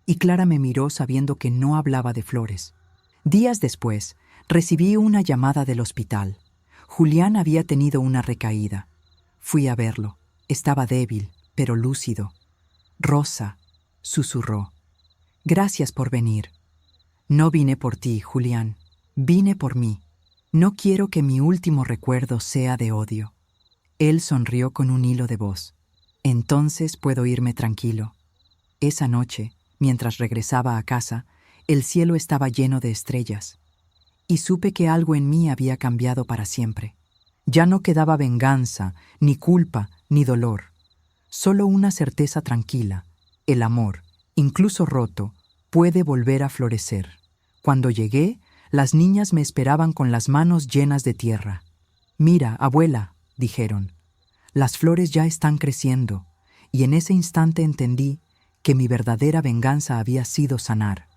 Speaker 1: Y Clara me miró sabiendo que no hablaba de flores. Días después, recibí una llamada del hospital. Julián había tenido una recaída. Fui a verlo. Estaba débil, pero lúcido. «Rosa», susurró, «gracias por venir». «No vine por ti, Julián. Vine por mí. No quiero que mi último recuerdo sea de odio». Él sonrió con un hilo de voz. «Entonces puedo irme tranquilo». Esa noche, mientras regresaba a casa, el cielo estaba lleno de estrellas. Y supe que algo en mí había cambiado para siempre. Ya no quedaba venganza, ni culpa, ni dolor. Solo una certeza tranquila. El amor, incluso roto, puede volver a florecer. Cuando llegué, las niñas me esperaban con las manos llenas de tierra. «Mira, abuela», dijeron, «las flores ya están creciendo», y en ese instante entendí que mi verdadera venganza había sido sanar.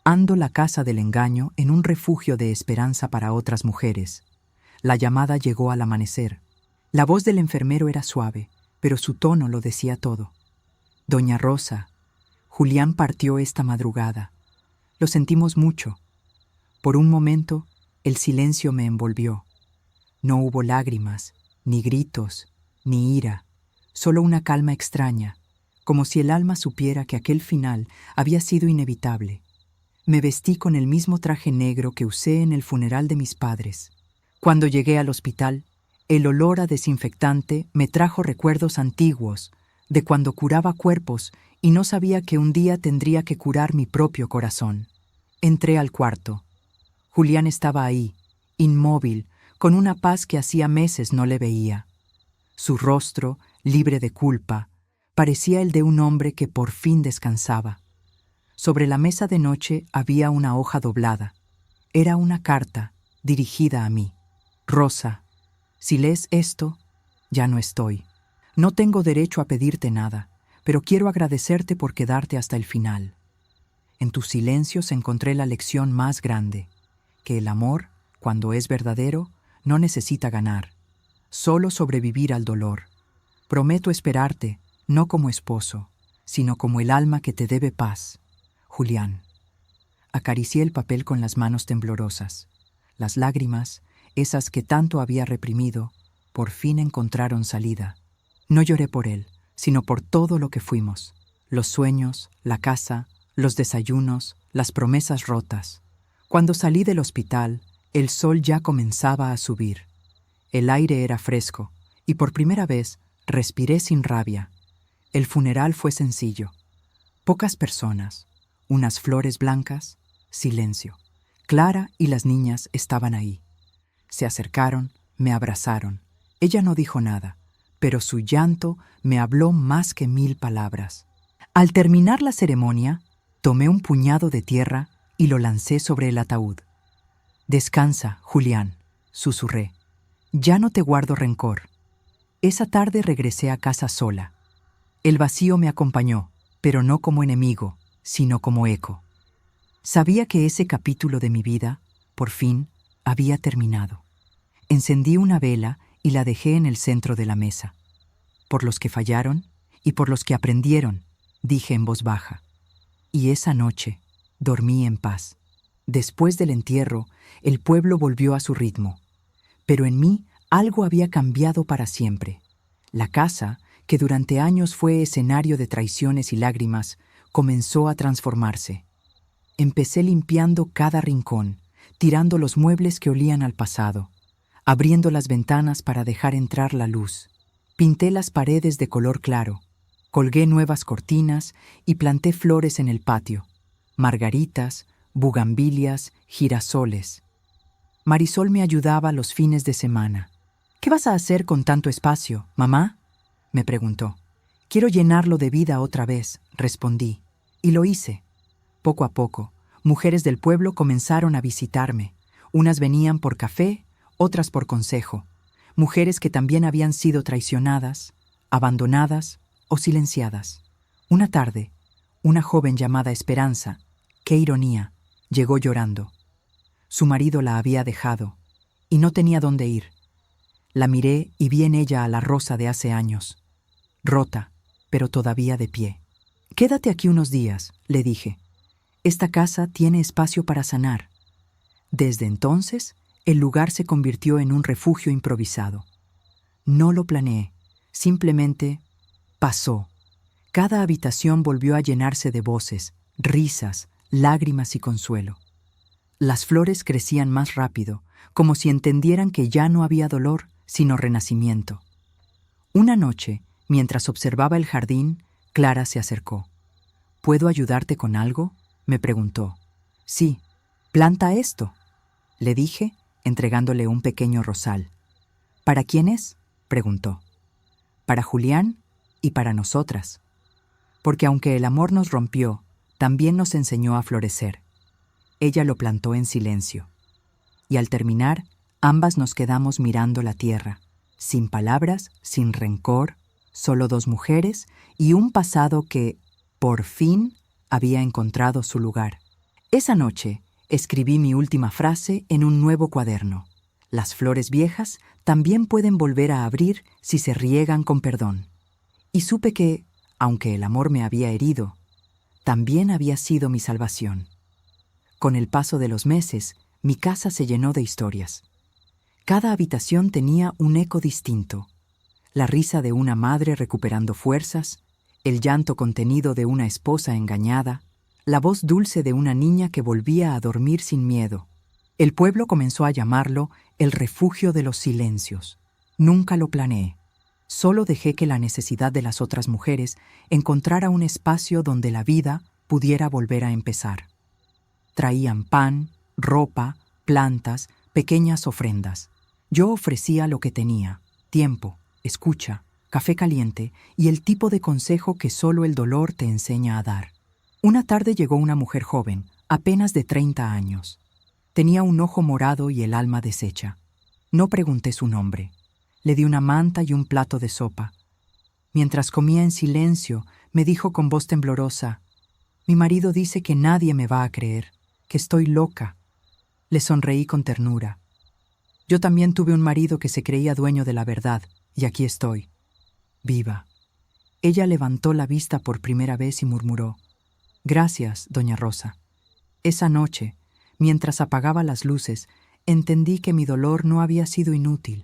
Speaker 1: Ando la casa del engaño en un refugio de esperanza para otras mujeres. La llamada llegó al amanecer. La voz del enfermero era suave, pero su tono lo decía todo. «Doña Rosa, Julián partió esta madrugada. Lo sentimos mucho». Por un momento, el silencio me envolvió. No hubo lágrimas, ni gritos, ni ira, solo una calma extraña, como si el alma supiera que aquel final había sido inevitable. Me vestí con el mismo traje negro que usé en el funeral de mis padres. Cuando llegué al hospital, el olor a desinfectante me trajo recuerdos antiguos, de cuando curaba cuerpos y no sabía que un día tendría que curar mi propio corazón. Entré al cuarto. Julián estaba ahí, inmóvil, con una paz que hacía meses no le veía. Su rostro, libre de culpa, parecía el de un hombre que por fin descansaba. Sobre la mesa de noche había una hoja doblada. Era una carta dirigida a mí. «Rosa, Si lees esto, ya no estoy. No tengo derecho a pedirte nada, pero quiero agradecerte por quedarte hasta el final. En tus silencios encontré la lección más grande, que el amor, cuando es verdadero, no necesita ganar, solo sobrevivir al dolor. Prometo esperarte, no como esposo, sino como el alma que te debe paz. Julián. Acaricié el papel con las manos temblorosas. Las lágrimas, esas que tanto había reprimido, por fin encontraron salida. No lloré por él, sino por todo lo que fuimos. Los sueños, la casa, los desayunos, las promesas rotas. Cuando salí del hospital, el sol ya comenzaba a subir. El aire era fresco, y por primera vez respiré sin rabia. El funeral fue sencillo. Pocas personas, unas flores blancas, silencio. Clara y las niñas estaban ahí. Se acercaron, me abrazaron. Ella no dijo nada, pero su llanto me habló más que 1000 palabras. Al terminar la ceremonia, tomé un puñado de tierra y lo lancé sobre el ataúd. «Descansa, Julián», susurré. «Ya no te guardo rencor». Esa tarde regresé a casa sola. El vacío me acompañó, pero no como enemigo, sino como eco. Sabía que ese capítulo de mi vida, por fin, había terminado. Encendí una vela y la dejé en el centro de la mesa. «Por los que fallaron y por los que aprendieron», dije en voz baja. Y esa noche dormí en paz. Después del entierro, el pueblo volvió a su ritmo. Pero en mí algo había cambiado para siempre. La casa, que durante años fue escenario de traiciones y lágrimas, comenzó a transformarse. Empecé limpiando cada rincón, tirando los muebles que olían al pasado, abriendo las ventanas para dejar entrar la luz. Pinté las paredes de color claro, colgué nuevas cortinas y planté flores en el patio, margaritas, bugambilias, girasoles. Marisol me ayudaba los fines de semana. «¿Qué vas a hacer con tanto espacio, mamá?», me preguntó. «Quiero llenarlo de vida otra vez», respondí, y lo hice. Poco a poco, mujeres del pueblo comenzaron a visitarme. Unas venían por café, otras por consejo. Mujeres que también habían sido traicionadas, abandonadas o silenciadas. Una tarde, una joven llamada Esperanza, qué ironía, llegó llorando. Su marido la había dejado y no tenía dónde ir. La miré y vi en ella a la Rosa de hace años, rota, pero todavía de pie. «Quédate aquí unos días», le dije. «Esta casa tiene espacio para sanar». Desde entonces, el lugar se convirtió en un refugio improvisado. No lo planeé, simplemente pasó. Cada habitación volvió a llenarse de voces, risas, lágrimas y consuelo. Las flores crecían más rápido, como si entendieran que ya no había dolor, sino renacimiento. Una noche, mientras observaba el jardín, Clara se acercó. «¿Puedo ayudarte con algo?», me preguntó. «Sí, planta esto», le dije, entregándole un pequeño rosal. «¿Para quién es?», preguntó. «Para Julián y para nosotras. Porque aunque el amor nos rompió, también nos enseñó a florecer». Ella lo plantó en silencio. Y al terminar, ambas nos quedamos mirando la tierra, sin palabras, sin rencor, solo dos mujeres y un pasado que, por fin, había encontrado su lugar. Esa noche, escribí mi última frase en un nuevo cuaderno. Las flores viejas también pueden volver a abrir si se riegan con perdón. Y supe que, aunque el amor me había herido, también había sido mi salvación. Con el paso de los meses, mi casa se llenó de historias. Cada habitación tenía un eco distinto. La risa de una madre recuperando fuerzas, el llanto contenido de una esposa engañada, la voz dulce de una niña que volvía a dormir sin miedo. El pueblo comenzó a llamarlo el refugio de los silencios. Nunca lo planeé. Solo dejé que la necesidad de las otras mujeres encontrara un espacio donde la vida pudiera volver a empezar. Traían pan, ropa, plantas, pequeñas ofrendas. Yo ofrecía lo que tenía: tiempo, escucha, café caliente y el tipo de consejo que solo el dolor te enseña a dar. Una tarde llegó una mujer joven, apenas de 30 años. Tenía un ojo morado y el alma deshecha. No pregunté su nombre. Le di una manta y un plato de sopa. Mientras comía en silencio, me dijo con voz temblorosa: «Mi marido dice que nadie me va a creer, que estoy loca». Le sonreí con ternura. Yo también tuve un marido que se creía dueño de la verdad, y aquí estoy, viva. Ella levantó la vista por primera vez y murmuró: «Gracias, doña Rosa». Esa noche, mientras apagaba las luces, entendí que mi dolor no había sido inútil.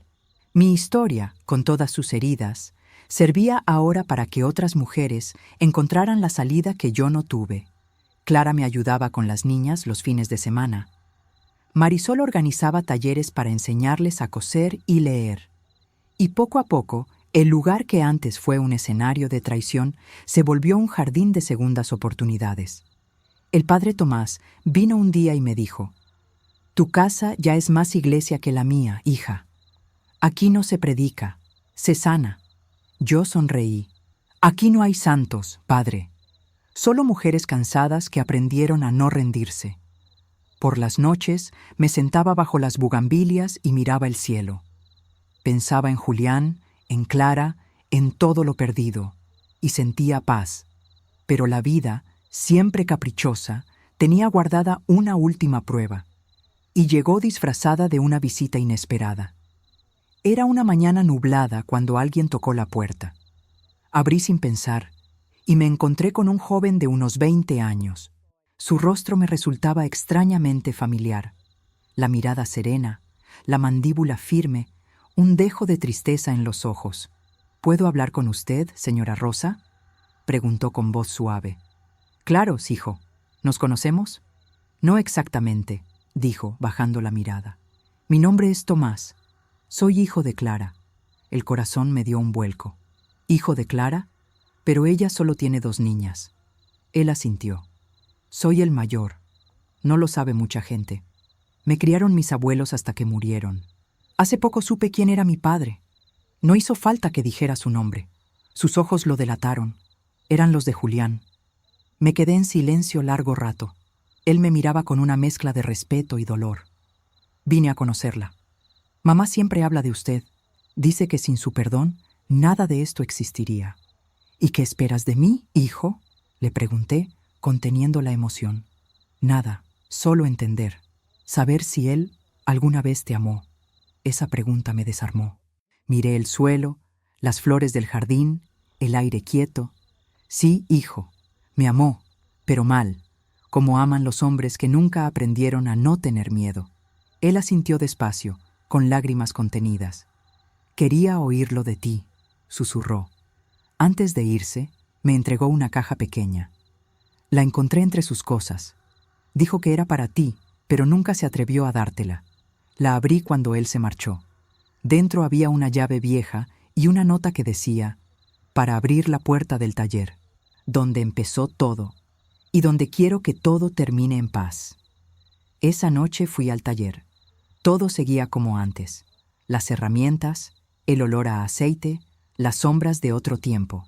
Speaker 1: Mi historia, con todas sus heridas, servía ahora para que otras mujeres encontraran la salida que yo no tuve. Clara me ayudaba con las niñas los fines de semana. Marisol organizaba talleres para enseñarles a coser y leer. Y poco a poco, el lugar que antes fue un escenario de traición se volvió un jardín de segundas oportunidades. El padre Tomás vino un día y me dijo: «Tu casa ya es más iglesia que la mía, hija. Aquí no se predica, se sana». Yo sonreí. «Aquí no hay santos, padre. Solo mujeres cansadas que aprendieron a no rendirse». Por las noches me sentaba bajo las bugambilias y miraba el cielo. Pensaba en Julián, en Clara, en todo lo perdido, y sentía paz. Pero la vida, siempre caprichosa, tenía guardada una última prueba, y llegó disfrazada de una visita inesperada. Era una mañana nublada cuando alguien tocó la puerta. Abrí sin pensar, y me encontré con un joven de unos 20 años. Su rostro me resultaba extrañamente familiar. La mirada serena, la mandíbula firme, un dejo de tristeza en los ojos. «¿Puedo hablar con usted, señora Rosa?», preguntó con voz suave. «Claro, hijo. ¿Nos conocemos?». «No exactamente», dijo, bajando la mirada. «Mi nombre es Tomás. Soy hijo de Clara». El corazón me dio un vuelco. «¿Hijo de Clara? Pero ella solo tiene 2 niñas». Él asintió. «Soy el mayor. No lo sabe mucha gente. Me criaron mis abuelos hasta que murieron. Hace poco supe quién era mi padre. No hizo falta que dijera su nombre. Sus ojos lo delataron. Eran los de Julián». Me quedé en silencio largo rato. Él me miraba con una mezcla de respeto y dolor. «Vine a conocerla. Mamá siempre habla de usted. Dice que sin su perdón, nada de esto existiría». «¿Y qué esperas de mí, hijo?», le pregunté, conteniendo la emoción. «Nada, solo entender. Saber si él alguna vez te amó». Esa pregunta me desarmó. Miré el suelo, las flores del jardín, el aire quieto. «Sí, hijo, me amó, pero mal, como aman los hombres que nunca aprendieron a no tener miedo». Él asintió despacio, con lágrimas contenidas. «Quería oírlo de ti», susurró. Antes de irse, me entregó una caja pequeña. La encontré entre sus cosas. Dijo que era para ti, pero nunca se atrevió a dártela. La abrí cuando él se marchó. Dentro había una llave vieja y una nota que decía: «Para abrir la puerta del taller, donde empezó todo, y donde quiero que todo termine en paz». Esa noche fui al taller. Todo seguía como antes. Las herramientas, el olor a aceite, las sombras de otro tiempo.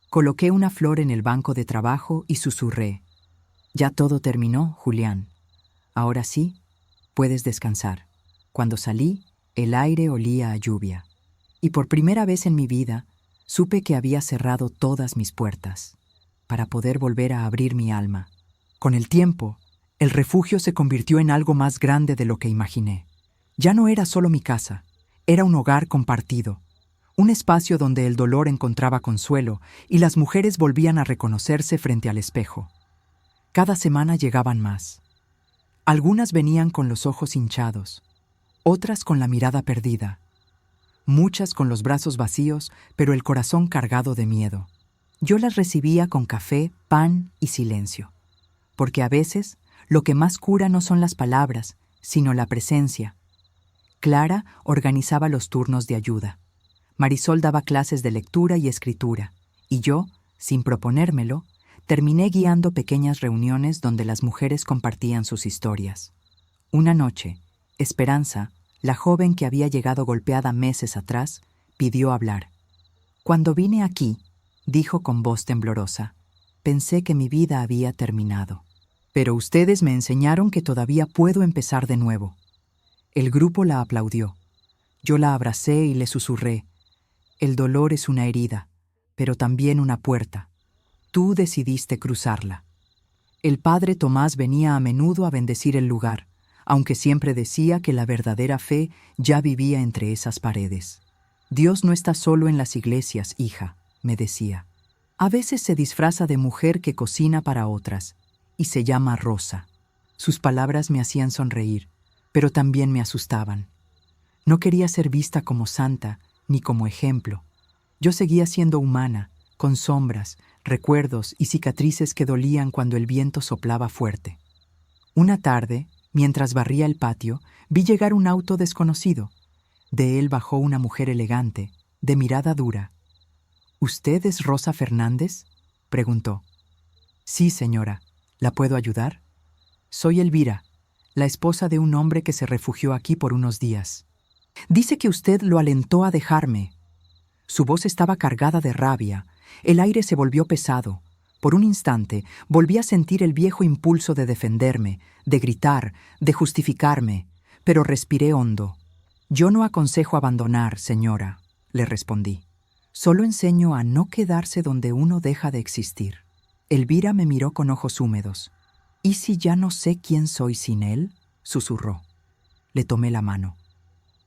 Speaker 1: Coloqué una flor en el banco de trabajo y susurré: «Ya todo terminó, Julián. Ahora sí, puedes descansar». Cuando salí, el aire olía a lluvia. Y por primera vez en mi vida, supe que había cerrado todas mis puertas, para poder volver a abrir mi alma. Con el tiempo, el refugio se convirtió en algo más grande de lo que imaginé. Ya no era solo mi casa, era un hogar compartido. Un espacio donde el dolor encontraba consuelo y las mujeres volvían a reconocerse frente al espejo. Cada semana llegaban más. Algunas venían con los ojos hinchados, otras con la mirada perdida, muchas con los brazos vacíos, pero el corazón cargado de miedo. Yo las recibía con café, pan y silencio, porque a veces lo que más cura no son las palabras, sino la presencia. Clara organizaba los turnos de ayuda. Marisol daba clases de lectura y escritura, y yo, sin proponérmelo, terminé guiando pequeñas reuniones donde las mujeres compartían sus historias. Una noche, Esperanza, la joven que había llegado golpeada meses atrás, pidió hablar. «Cuando vine aquí», dijo con voz temblorosa, «pensé que mi vida había terminado. Pero ustedes me enseñaron que todavía puedo empezar de nuevo». El grupo la aplaudió. Yo la abracé y le susurré: el dolor es una herida, pero también una puerta. Tú decidiste cruzarla. El padre Tomás venía a menudo a bendecir el lugar, aunque siempre decía que la verdadera fe ya vivía entre esas paredes. Dios no está solo en las iglesias, hija, me decía. A veces se disfraza de mujer que cocina para otras, y se llama Rosa. Sus palabras me hacían sonreír, pero también me asustaban. No quería ser vista como santa, ni como ejemplo. Yo seguía siendo humana, con sombras, recuerdos y cicatrices que dolían cuando el viento soplaba fuerte. Una tarde, mientras barría el patio, vi llegar un auto desconocido. De él bajó una mujer elegante, de mirada dura. ¿Usted es Rosa Fernández?, preguntó. Sí, señora. ¿La puedo ayudar? Soy Elvira, la esposa de un hombre que se refugió aquí por unos días. Dice que usted lo alentó a dejarme. Su voz estaba cargada de rabia. El aire se volvió pesado. Por un instante volví a sentir el viejo impulso de defenderme, de gritar, de justificarme, pero respiré hondo. Yo no aconsejo abandonar, señora, le respondí. Solo enseño a no quedarse donde uno deja de existir. Elvira me miró con ojos húmedos. ¿Y si ya no sé quién soy sin él?, susurró. Le tomé la mano.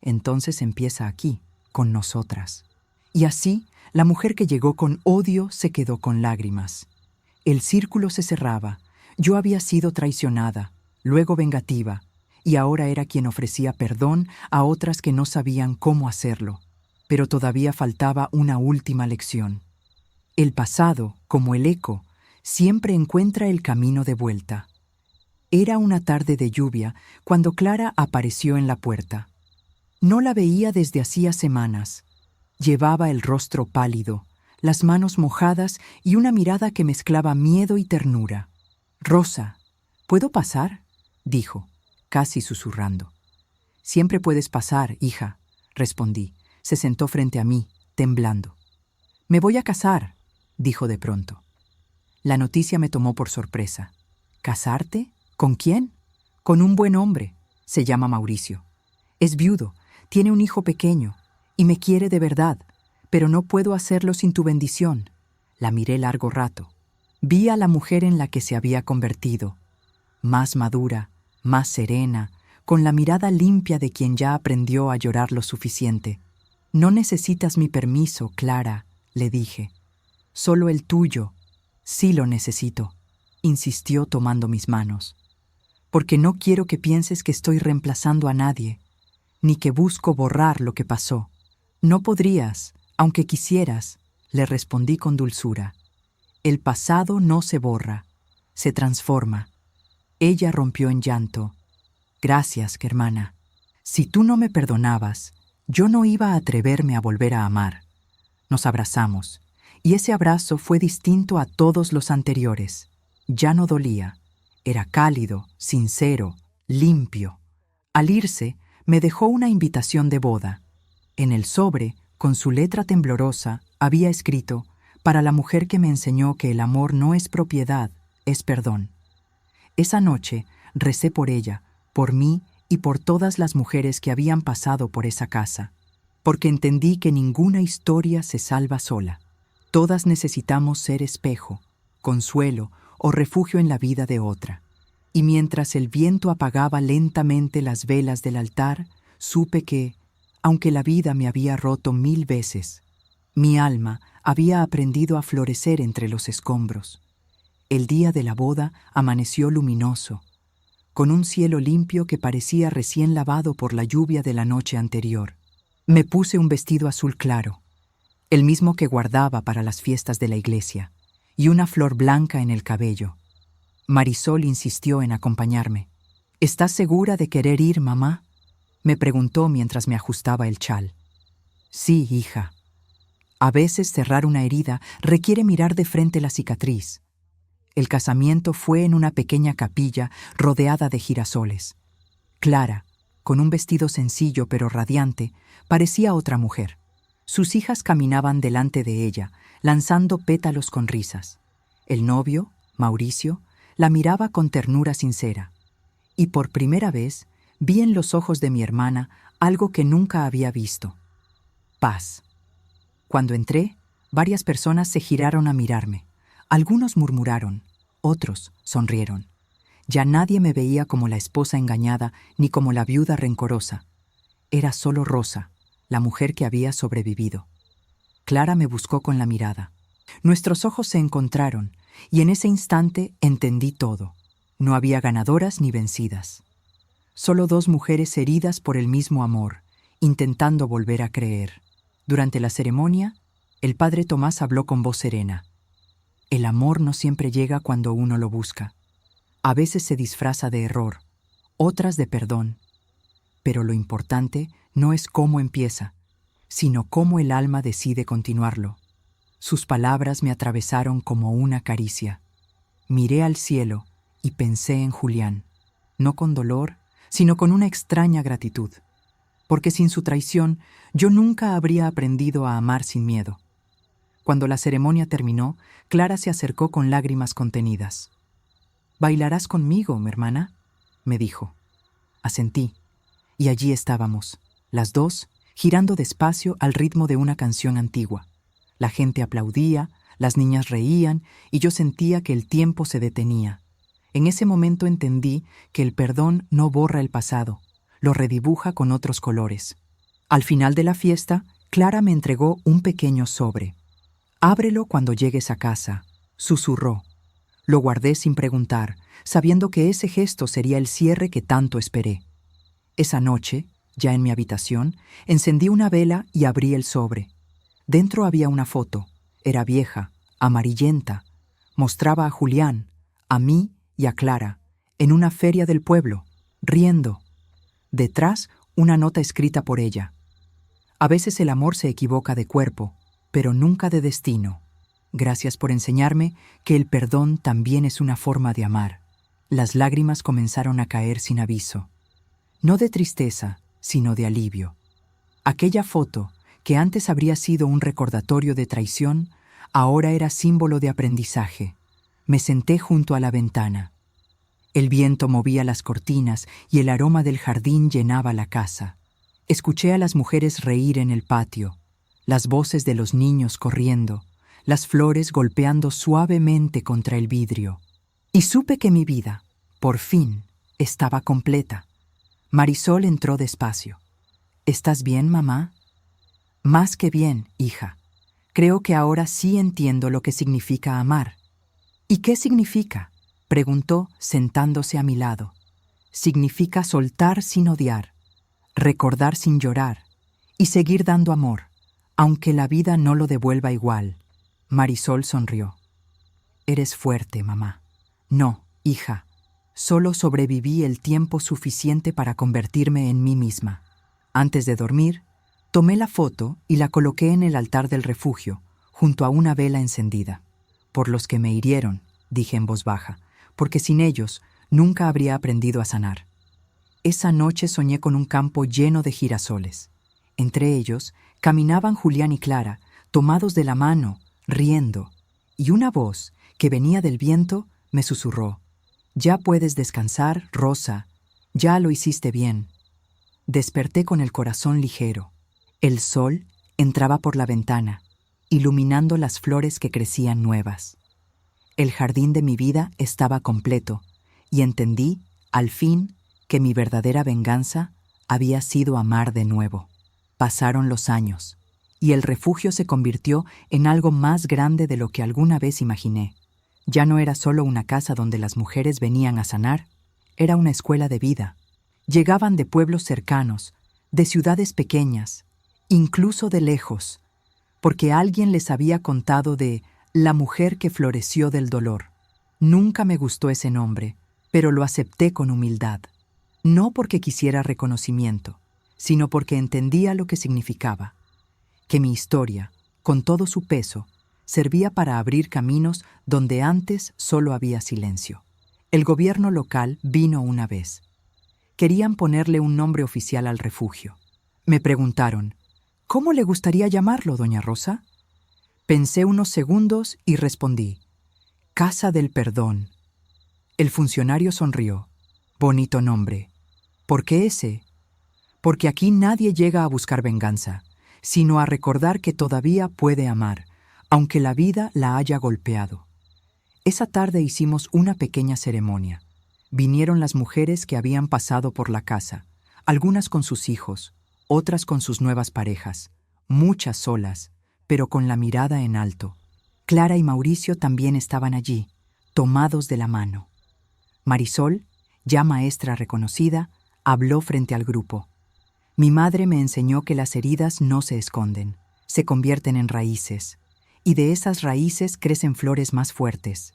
Speaker 1: Entonces empieza aquí, con nosotras. Y así, la mujer que llegó con odio se quedó con lágrimas. El círculo se cerraba. Yo había sido traicionada, luego vengativa, y ahora era quien ofrecía perdón a otras que no sabían cómo hacerlo. Pero todavía faltaba una última lección. El pasado, como el eco, siempre encuentra el camino de vuelta. Era una tarde de lluvia cuando Clara apareció en la puerta. No la veía desde hacía semanas. Llevaba el rostro pálido, las manos mojadas y una mirada que mezclaba miedo y ternura. «Rosa, ¿puedo pasar?», dijo, casi susurrando. «Siempre puedes pasar, hija», respondí. Se sentó frente a mí, temblando. «Me voy a casar», dijo de pronto. La noticia me tomó por sorpresa. «¿Casarte? ¿Con quién?» «Con un buen hombre. Se llama Mauricio. Es viudo, tiene un hijo pequeño y me quiere de verdad, pero no puedo hacerlo sin tu bendición». La miré largo rato. Vi a la mujer en la que se había convertido, más madura, más serena, con la mirada limpia de quien ya aprendió a llorar lo suficiente. «No necesitas mi permiso, Clara», le dije. «Solo el tuyo». «Sí lo necesito», insistió tomando mis manos. «Porque no quiero que pienses que estoy reemplazando a nadie, ni que busco borrar lo que pasó». «No podrías, aunque quisieras», le respondí con dulzura. «El pasado no se borra, se transforma». Ella rompió en llanto. «Gracias, hermana. Si tú no me perdonabas, yo no iba a atreverme a volver a amar». Nos abrazamos, y ese abrazo fue distinto a todos los anteriores. Ya no dolía. Era cálido, sincero, limpio. Al irse, me dejó una invitación de boda. En el sobre, con su letra temblorosa, había escrito: «Para la mujer que me enseñó que el amor no es propiedad, es perdón». Esa noche recé por ella, por mí y por todas las mujeres que habían pasado por esa casa, porque entendí que ninguna historia se salva sola. Todas necesitamos ser espejo, consuelo o refugio en la vida de otra. Y mientras el viento apagaba lentamente las velas del altar, supe que, aunque la vida me había roto 1000 veces, mi alma había aprendido a florecer entre los escombros. El día de la boda amaneció luminoso, con un cielo limpio que parecía recién lavado por la lluvia de la noche anterior. Me puse un vestido azul claro, el mismo que guardaba para las fiestas de la iglesia, y una flor blanca en el cabello. Marisol insistió en acompañarme. «¿Estás segura de querer ir, mamá?», me preguntó mientras me ajustaba el chal. «Sí, hija. A veces cerrar una herida requiere mirar de frente la cicatriz». El casamiento fue en una pequeña capilla rodeada de girasoles. Clara, con un vestido sencillo pero radiante, parecía otra mujer. Sus hijas caminaban delante de ella, lanzando pétalos con risas. El novio, Mauricio, la miraba con ternura sincera. Y por primera vez vi en los ojos de mi hermana algo que nunca había visto. Paz. Cuando entré, varias personas se giraron a mirarme. Algunos murmuraron, otros sonrieron. Ya nadie me veía como la esposa engañada ni como la viuda rencorosa. Era solo Rosa, la mujer que había sobrevivido. Clara me buscó con la mirada. Nuestros ojos se encontraron y en ese instante entendí todo. No había ganadoras ni vencidas. Solo dos mujeres heridas por el mismo amor, intentando volver a creer. Durante la ceremonia, el padre Tomás habló con voz serena. El amor no siempre llega cuando uno lo busca. A veces se disfraza de error, otras de perdón. Pero lo importante no es cómo empieza, sino cómo el alma decide continuarlo. Sus palabras me atravesaron como una caricia. Miré al cielo y pensé en Julián, no con dolor, sino con una extraña gratitud, porque sin su traición yo nunca habría aprendido a amar sin miedo. Cuando la ceremonia terminó, Clara se acercó con lágrimas contenidas. «¿Bailarás conmigo, mi hermana?», me dijo. Asentí, y allí estábamos, las dos, girando despacio al ritmo de una canción antigua. La gente aplaudía, las niñas reían, y yo sentía que el tiempo se detenía. En ese momento entendí que el perdón no borra el pasado, lo redibuja con otros colores. Al final de la fiesta, Clara me entregó un pequeño sobre. «Ábrelo cuando llegues a casa», susurró. Lo guardé sin preguntar, sabiendo que ese gesto sería el cierre que tanto esperé. Esa noche, ya en mi habitación, encendí una vela y abrí el sobre. Dentro había una foto. Era vieja, amarillenta. Mostraba a Julián, a mí y a Clara, en una feria del pueblo, riendo. Detrás, una nota escrita por ella. A veces el amor se equivoca de cuerpo, pero nunca de destino. Gracias por enseñarme que el perdón también es una forma de amar. Las lágrimas comenzaron a caer sin aviso. No de tristeza, sino de alivio. Aquella foto, que antes habría sido un recordatorio de traición, ahora era símbolo de aprendizaje. Me senté junto a la ventana. El viento movía las cortinas y el aroma del jardín llenaba la casa. Escuché a las mujeres reír en el patio, las voces de los niños corriendo, las flores golpeando suavemente contra el vidrio. Y supe que mi vida, por fin, estaba completa. Marisol entró despacio. «¿Estás bien, mamá?» «Más que bien, hija. Creo que ahora sí entiendo lo que significa amar». «¿Y qué significa?», preguntó sentándose a mi lado. «Significa soltar sin odiar, recordar sin llorar y seguir dando amor, aunque la vida no lo devuelva igual». Marisol sonrió. «Eres fuerte, mamá». «No, hija. Solo sobreviví el tiempo suficiente para convertirme en mí misma». Antes de dormir, tomé la foto y la coloqué en el altar del refugio, junto a una vela encendida. «Por los que me hirieron», dije en voz baja, «porque sin ellos nunca habría aprendido a sanar». Esa noche soñé con un campo lleno de girasoles. Entre ellos caminaban Julián y Clara, tomados de la mano, riendo, y una voz que venía del viento me susurró: «Ya puedes descansar, Rosa, ya lo hiciste bien». Desperté con el corazón ligero. El sol entraba por la ventana, iluminando las flores que crecían nuevas. El jardín de mi vida estaba completo, y entendí, al fin, que mi verdadera venganza había sido amar de nuevo. Pasaron los años, y el refugio se convirtió en algo más grande de lo que alguna vez imaginé. Ya no era solo una casa donde las mujeres venían a sanar, era una escuela de vida. Llegaban de pueblos cercanos, de ciudades pequeñas, incluso de lejos, porque alguien les había contado de la mujer que floreció del dolor. Nunca me gustó ese nombre, pero lo acepté con humildad. No porque quisiera reconocimiento, sino porque entendía lo que significaba. Que mi historia, con todo su peso, servía para abrir caminos donde antes solo había silencio. El gobierno local vino una vez. Querían ponerle un nombre oficial al refugio. Me preguntaron: «¿Cómo le gustaría llamarlo, doña Rosa?». Pensé unos segundos y respondí: «Casa del Perdón». El funcionario sonrió. «Bonito nombre. ¿Por qué ese?». porque aquí nadie llega a buscar venganza, sino a recordar que todavía puede amar, aunque la vida la haya golpeado. Esa tarde hicimos una pequeña ceremonia. Vinieron las mujeres que habían pasado por la casa, algunas con sus hijos, otras con sus nuevas parejas, muchas solas, pero con la mirada en alto. Clara y Mauricio también estaban allí, tomados de la mano. Marisol, ya maestra reconocida, habló frente al grupo. Mi madre me enseñó que las heridas no se esconden, se convierten en raíces, y de esas raíces crecen flores más fuertes.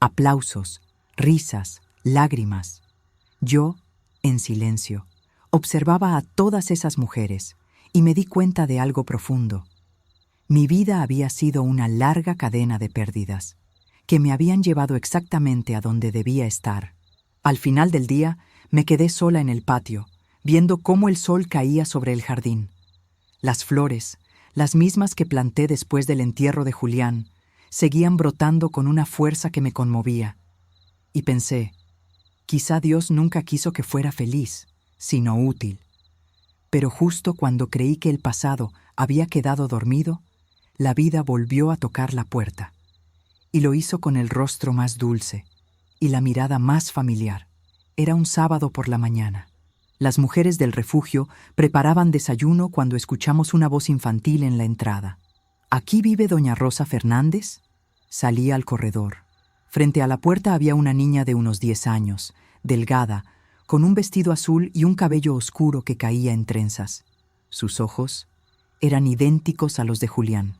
Speaker 1: Aplausos, risas, lágrimas. Yo, en silencio, observaba a todas esas mujeres y me di cuenta de algo profundo. Mi vida había sido una larga cadena de pérdidas, que me habían llevado exactamente a donde debía estar. Al final del día, me quedé sola en el patio, viendo cómo el sol caía sobre el jardín. Las flores, las mismas que planté después del entierro de Julián, seguían brotando con una fuerza que me conmovía. Y pensé, quizá Dios nunca quiso que fuera feliz, sino útil. Pero justo cuando creí que el pasado había quedado dormido, la vida volvió a tocar la puerta, y lo hizo con el rostro más dulce y la mirada más familiar. Era un sábado por la mañana. Las mujeres del refugio preparaban desayuno cuando escuchamos una voz infantil en la entrada. ¿Aquí vive doña Rosa Fernández? Salí al corredor. Frente a la puerta había una niña de unos 10 años, delgada, con un vestido azul y un cabello oscuro que caía en trenzas. Sus ojos eran idénticos a los de Julián.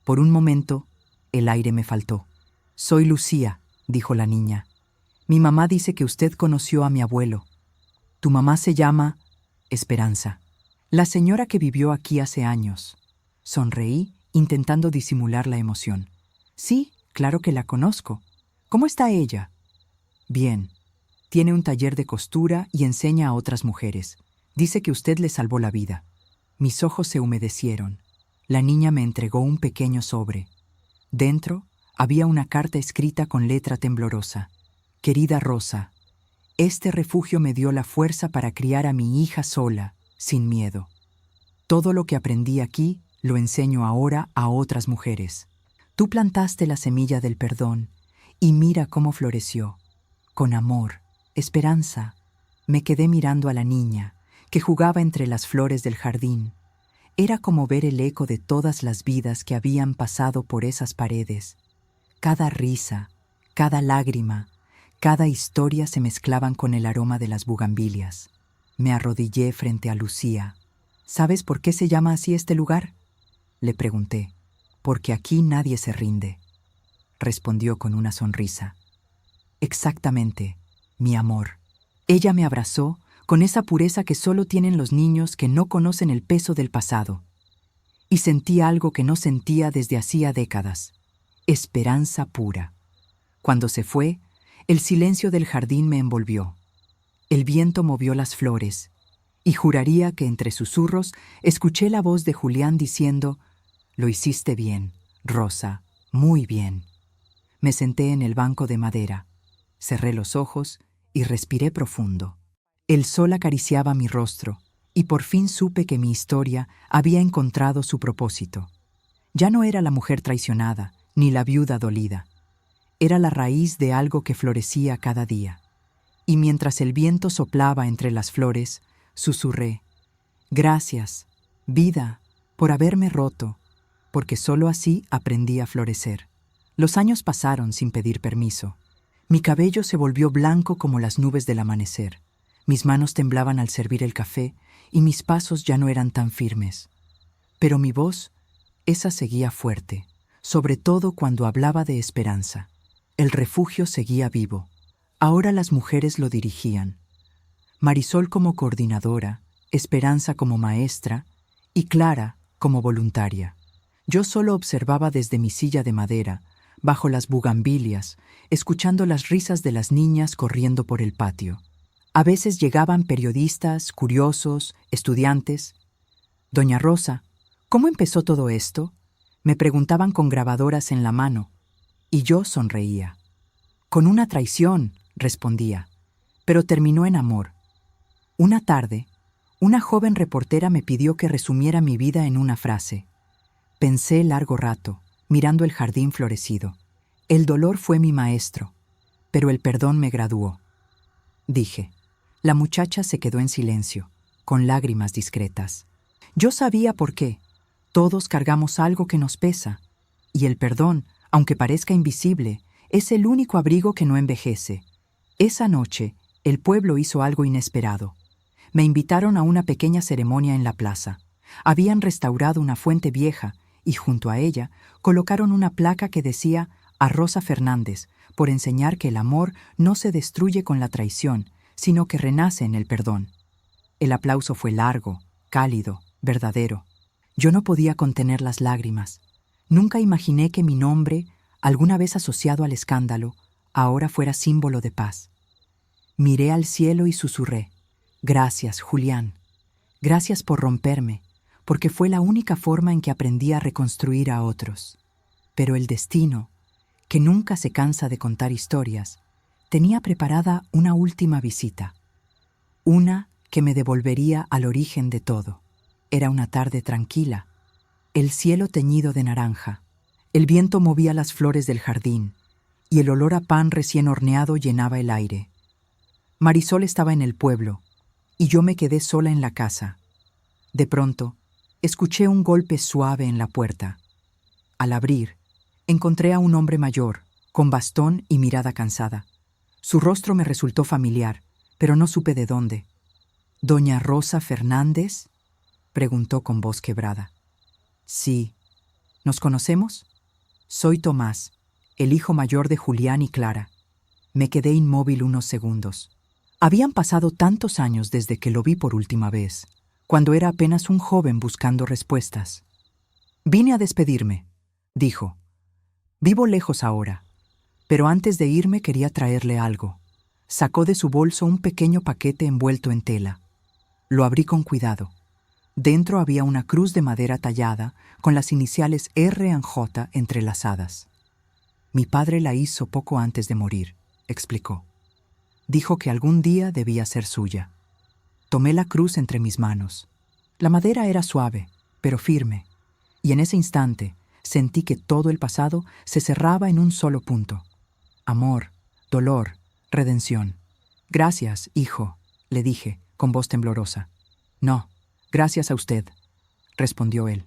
Speaker 1: Por un momento, el aire me faltó. «Soy Lucía», dijo la niña. «Mi mamá dice que usted conoció a mi abuelo. Tu mamá se llama Esperanza, la señora que vivió aquí hace años». Sonreí, intentando disimular la emoción. «Sí, claro que la conozco. ¿Cómo está ella?» «Bien. Tiene un taller de costura y enseña a otras mujeres. Dice que usted le salvó la vida». Mis ojos se humedecieron. La niña me entregó un pequeño sobre. Dentro había una carta escrita con letra temblorosa. «Querida Rosa, este refugio me dio la fuerza para criar a mi hija sola, sin miedo. Todo lo que aprendí aquí lo enseño ahora a otras mujeres. Tú plantaste la semilla del perdón y mira cómo floreció. Con amor, esperanza». Me quedé mirando a la niña, que jugaba entre las flores del jardín. Era como ver el eco de todas las vidas que habían pasado por esas paredes. Cada risa, cada lágrima, cada historia se mezclaban con el aroma de las bugambilias. Me arrodillé frente a Lucía. «¿Sabes por qué se llama así este lugar?», le pregunté. «Porque aquí nadie se rinde», respondió con una sonrisa. «Exactamente, mi amor». Ella me abrazó con esa pureza que solo tienen los niños que no conocen el peso del pasado. Y sentí algo que no sentía desde hacía décadas: esperanza pura. Cuando se fue, el silencio del jardín me envolvió. El viento movió las flores, y juraría que entre susurros escuché la voz de Julián diciendo: «Lo hiciste bien, Rosa, muy bien». Me senté en el banco de madera, cerré los ojos y respiré profundo. El sol acariciaba mi rostro, y por fin supe que mi historia había encontrado su propósito. Ya no era la mujer traicionada, ni la viuda dolida. Era la raíz de algo que florecía cada día. Y mientras el viento soplaba entre las flores, susurré: «Gracias, vida, por haberme roto, porque solo así aprendí a florecer». Los años pasaron sin pedir permiso. Mi cabello se volvió blanco como las nubes del amanecer. Mis manos temblaban al servir el café y mis pasos ya no eran tan firmes. Pero mi voz, esa seguía fuerte, sobre todo cuando hablaba de esperanza. El refugio seguía vivo. Ahora las mujeres lo dirigían. Marisol como coordinadora, Esperanza como maestra y Clara como voluntaria. Yo solo observaba desde mi silla de madera, bajo las bugambilias, escuchando las risas de las niñas corriendo por el patio. A veces llegaban periodistas, curiosos, estudiantes. «Doña Rosa, ¿cómo empezó todo esto?», me preguntaban con grabadoras en la mano, y yo sonreía. «Con una traición», respondía, «pero terminó en amor». Una tarde, Una joven reportera me pidió que resumiera mi vida en una frase. Pensé largo rato, mirando el jardín florecido. El dolor fue mi maestro, pero el perdón me graduó. Dije. La muchacha se quedó en silencio, con lágrimas discretas. Yo sabía por qué. Todos cargamos algo que nos pesa, y el perdón, aunque parezca invisible, es el único abrigo que no envejece. Esa noche, el pueblo hizo algo inesperado. Me invitaron a una pequeña ceremonia en la plaza. Habían restaurado una fuente vieja y junto a ella colocaron una placa que decía a Rosa Fernández, por enseñar que el amor no se destruye con la traición, sino que renace en el perdón. El aplauso fue largo, cálido, verdadero. Yo no podía contener las lágrimas. Nunca imaginé que mi nombre, alguna vez asociado al escándalo, ahora fuera símbolo de paz. Miré al cielo y susurré: gracias, Julián. Gracias por romperme, porque fue la única forma en que aprendí a reconstruir a otros. Pero el destino, que nunca se cansa de contar historias, tenía preparada una última visita. Una que me devolvería al origen de todo. Era una tarde tranquila, el cielo teñido de naranja, el viento movía las flores del jardín y el olor a pan recién horneado llenaba el aire. Marisol estaba en el pueblo y yo me quedé sola en la casa. De pronto, escuché un golpe suave en la puerta. Al abrir, encontré a un hombre mayor, con bastón y mirada cansada. Su rostro me resultó familiar, pero no supe de dónde. ¿Doña Rosa Fernández?, preguntó con voz quebrada. Sí. ¿Nos conocemos? Soy Tomás, el hijo mayor de Julián y Clara. Me quedé inmóvil unos segundos. Habían pasado tantos años desde que lo vi por última vez, cuando era apenas un joven buscando respuestas. Vine a despedirme, dijo. Vivo lejos ahora, pero antes de irme quería traerle algo. Sacó de su bolso un pequeño paquete envuelto en tela. Lo abrí con cuidado. Dentro había una cruz de madera tallada con las iniciales R y J entrelazadas. Mi padre la hizo poco antes de morir, explicó. Dijo que algún día debía ser suya. Tomé la cruz entre mis manos. La madera era suave, pero firme, y en ese instante sentí que todo el pasado se cerraba en un solo punto. Amor, dolor, redención. Gracias, hijo, le dije, con voz temblorosa. No, gracias a usted, respondió él.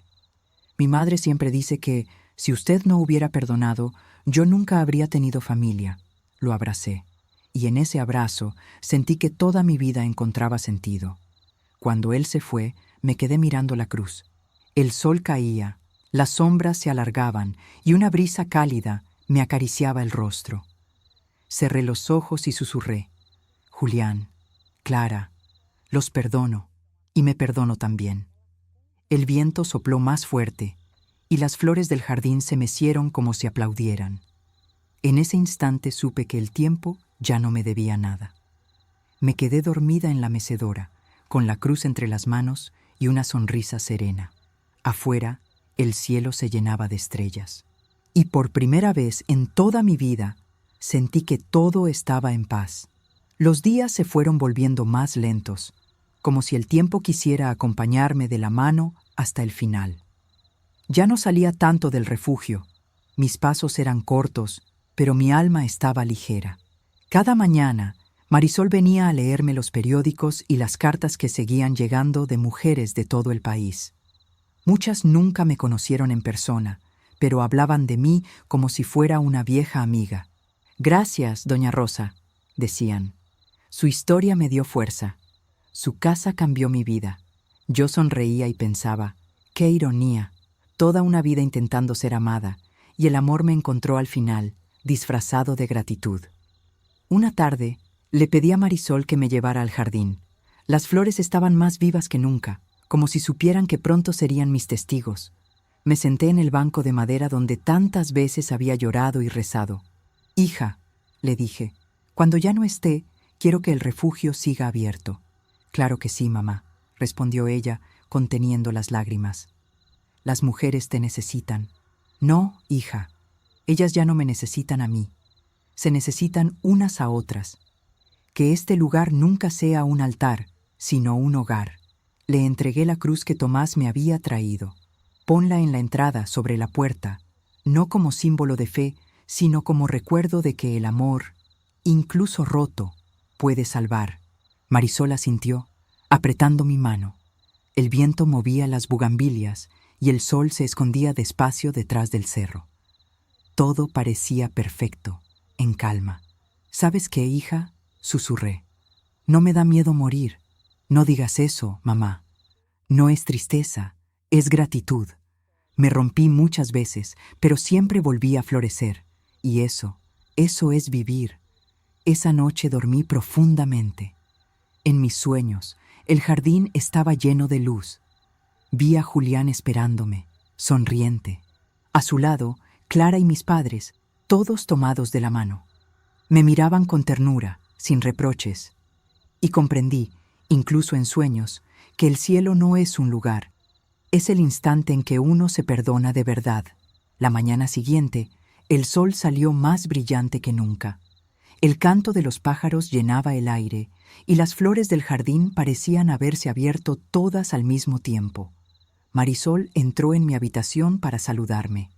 Speaker 1: Mi madre siempre dice que, si usted no hubiera perdonado, yo nunca habría tenido familia. Lo abracé, y en ese abrazo sentí que toda mi vida encontraba sentido. Cuando él se fue, me quedé mirando la cruz. El sol caía, las sombras se alargaban, y una brisa cálida me acariciaba el rostro. Cerré los ojos y susurré: Julián, Clara, los perdono, y me perdono también. El viento sopló más fuerte, y las flores del jardín se mecieron como si aplaudieran. En ese instante supe que el tiempo ya no me debía nada. Me quedé dormida en la mecedora, con la cruz entre las manos y una sonrisa serena. Afuera, el cielo se llenaba de estrellas. Y por primera vez en toda mi vida, sentí que todo estaba en paz. Los días se fueron volviendo más lentos, como si el tiempo quisiera acompañarme de la mano hasta el final. Ya no salía tanto del refugio. Mis pasos eran cortos, pero mi alma estaba ligera. Cada mañana, Marisol venía a leerme los periódicos y las cartas que seguían llegando de mujeres de todo el país. Muchas nunca me conocieron en persona, pero hablaban de mí como si fuera una vieja amiga. Gracias, doña Rosa, decían. Su historia me dio fuerza. Su casa cambió mi vida. Yo sonreía y pensaba, qué ironía, toda una vida intentando ser amada, y el amor me encontró al final, disfrazado de gratitud. Una tarde, le pedí a Marisol que me llevara al jardín. Las flores estaban más vivas que nunca, como si supieran que pronto serían mis testigos. Me senté en el banco de madera donde tantas veces había llorado y rezado. Hija, le dije, cuando ya no esté, quiero que el refugio siga abierto. Claro que sí, mamá, respondió ella, conteniendo las lágrimas. Las mujeres te necesitan. No, hija, ellas ya no me necesitan a mí. Se necesitan unas a otras. Que este lugar nunca sea un altar, sino un hogar. Le entregué la cruz que Tomás me había traído. Ponla en la entrada, sobre la puerta, no como símbolo de fe, sino como recuerdo de que el amor, incluso roto, puede salvar. Marisol asintió, apretando mi mano. El viento movía las bugambilias y el sol se escondía despacio detrás del cerro. Todo parecía perfecto, en calma. ¿Sabes qué, hija?, susurré. No me da miedo morir. No digas eso, mamá. No es tristeza, es gratitud. Me rompí muchas veces, pero siempre volví a florecer. Y eso es vivir. Esa noche dormí profundamente. En mis sueños, el jardín estaba lleno de luz. Vi a Julián esperándome, sonriente. A su lado, Clara y mis padres, todos tomados de la mano. Me miraban con ternura, sin reproches. Y comprendí, incluso en sueños, que el cielo no es un lugar. Es el instante en que uno se perdona de verdad. La mañana siguiente, el sol salió más brillante que nunca. El canto de los pájaros llenaba el aire y las flores del jardín parecían haberse abierto todas al mismo tiempo. Marisol entró en mi habitación para saludarme.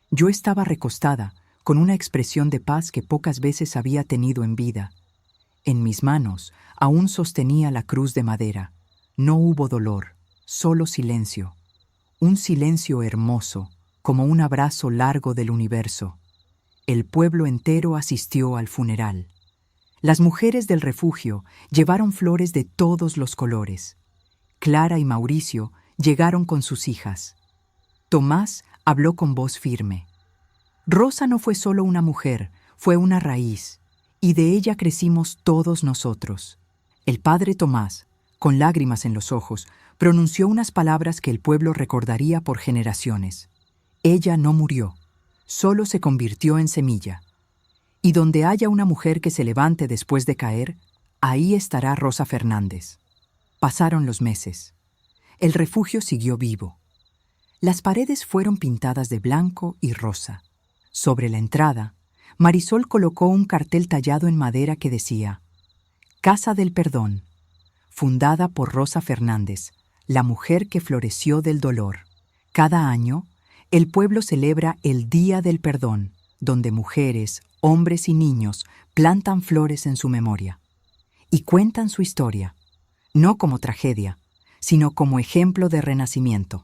Speaker 1: Yo estaba recostada, con una expresión de paz que pocas veces había tenido en vida. En mis manos aún sostenía la cruz de madera. No hubo dolor, solo silencio. Un silencio hermoso, como un abrazo largo del universo. El pueblo entero asistió al funeral. Las mujeres del refugio llevaron flores de todos los colores. Clara y Mauricio llegaron con sus hijas. Tomás habló con voz firme. Rosa no fue solo una mujer, fue una raíz, y de ella crecimos todos nosotros. El padre Tomás, con lágrimas en los ojos, pronunció unas palabras que el pueblo recordaría por generaciones. Ella no murió, solo se convirtió en semilla. Y donde haya una mujer que se levante después de caer, ahí estará Rosa Fernández. Pasaron los meses. El refugio siguió vivo. Las paredes fueron pintadas de blanco y rosa. Sobre la entrada, Marisol colocó un cartel tallado en madera que decía: Casa del Perdón, fundada por Rosa Fernández, la mujer que floreció del dolor. Cada año, el pueblo celebra el Día del Perdón, donde mujeres, hombres y niños plantan flores en su memoria y cuentan su historia, no como tragedia, sino como ejemplo de renacimiento.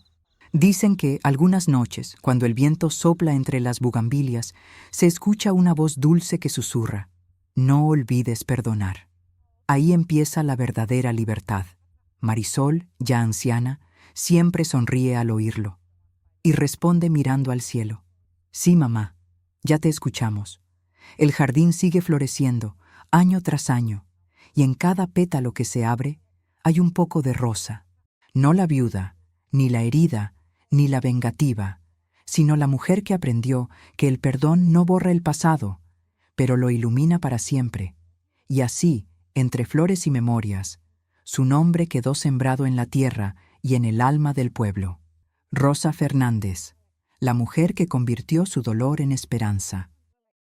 Speaker 1: Dicen que algunas noches, cuando el viento sopla entre las bugambilias, se escucha una voz dulce que susurra: no olvides perdonar. Ahí empieza la verdadera libertad. Marisol, ya anciana, siempre sonríe al oírlo y responde mirando al cielo: sí, mamá, ya te escuchamos. El jardín sigue floreciendo, año tras año, y en cada pétalo que se abre hay un poco de rosa. No la viuda, ni la herida, ni la vengativa, sino la mujer que aprendió que el perdón no borra el pasado, pero lo ilumina para siempre. Y así, entre flores y memorias, su nombre quedó sembrado en la tierra y en el alma del pueblo. Rosa Fernández, la mujer que convirtió su dolor en esperanza.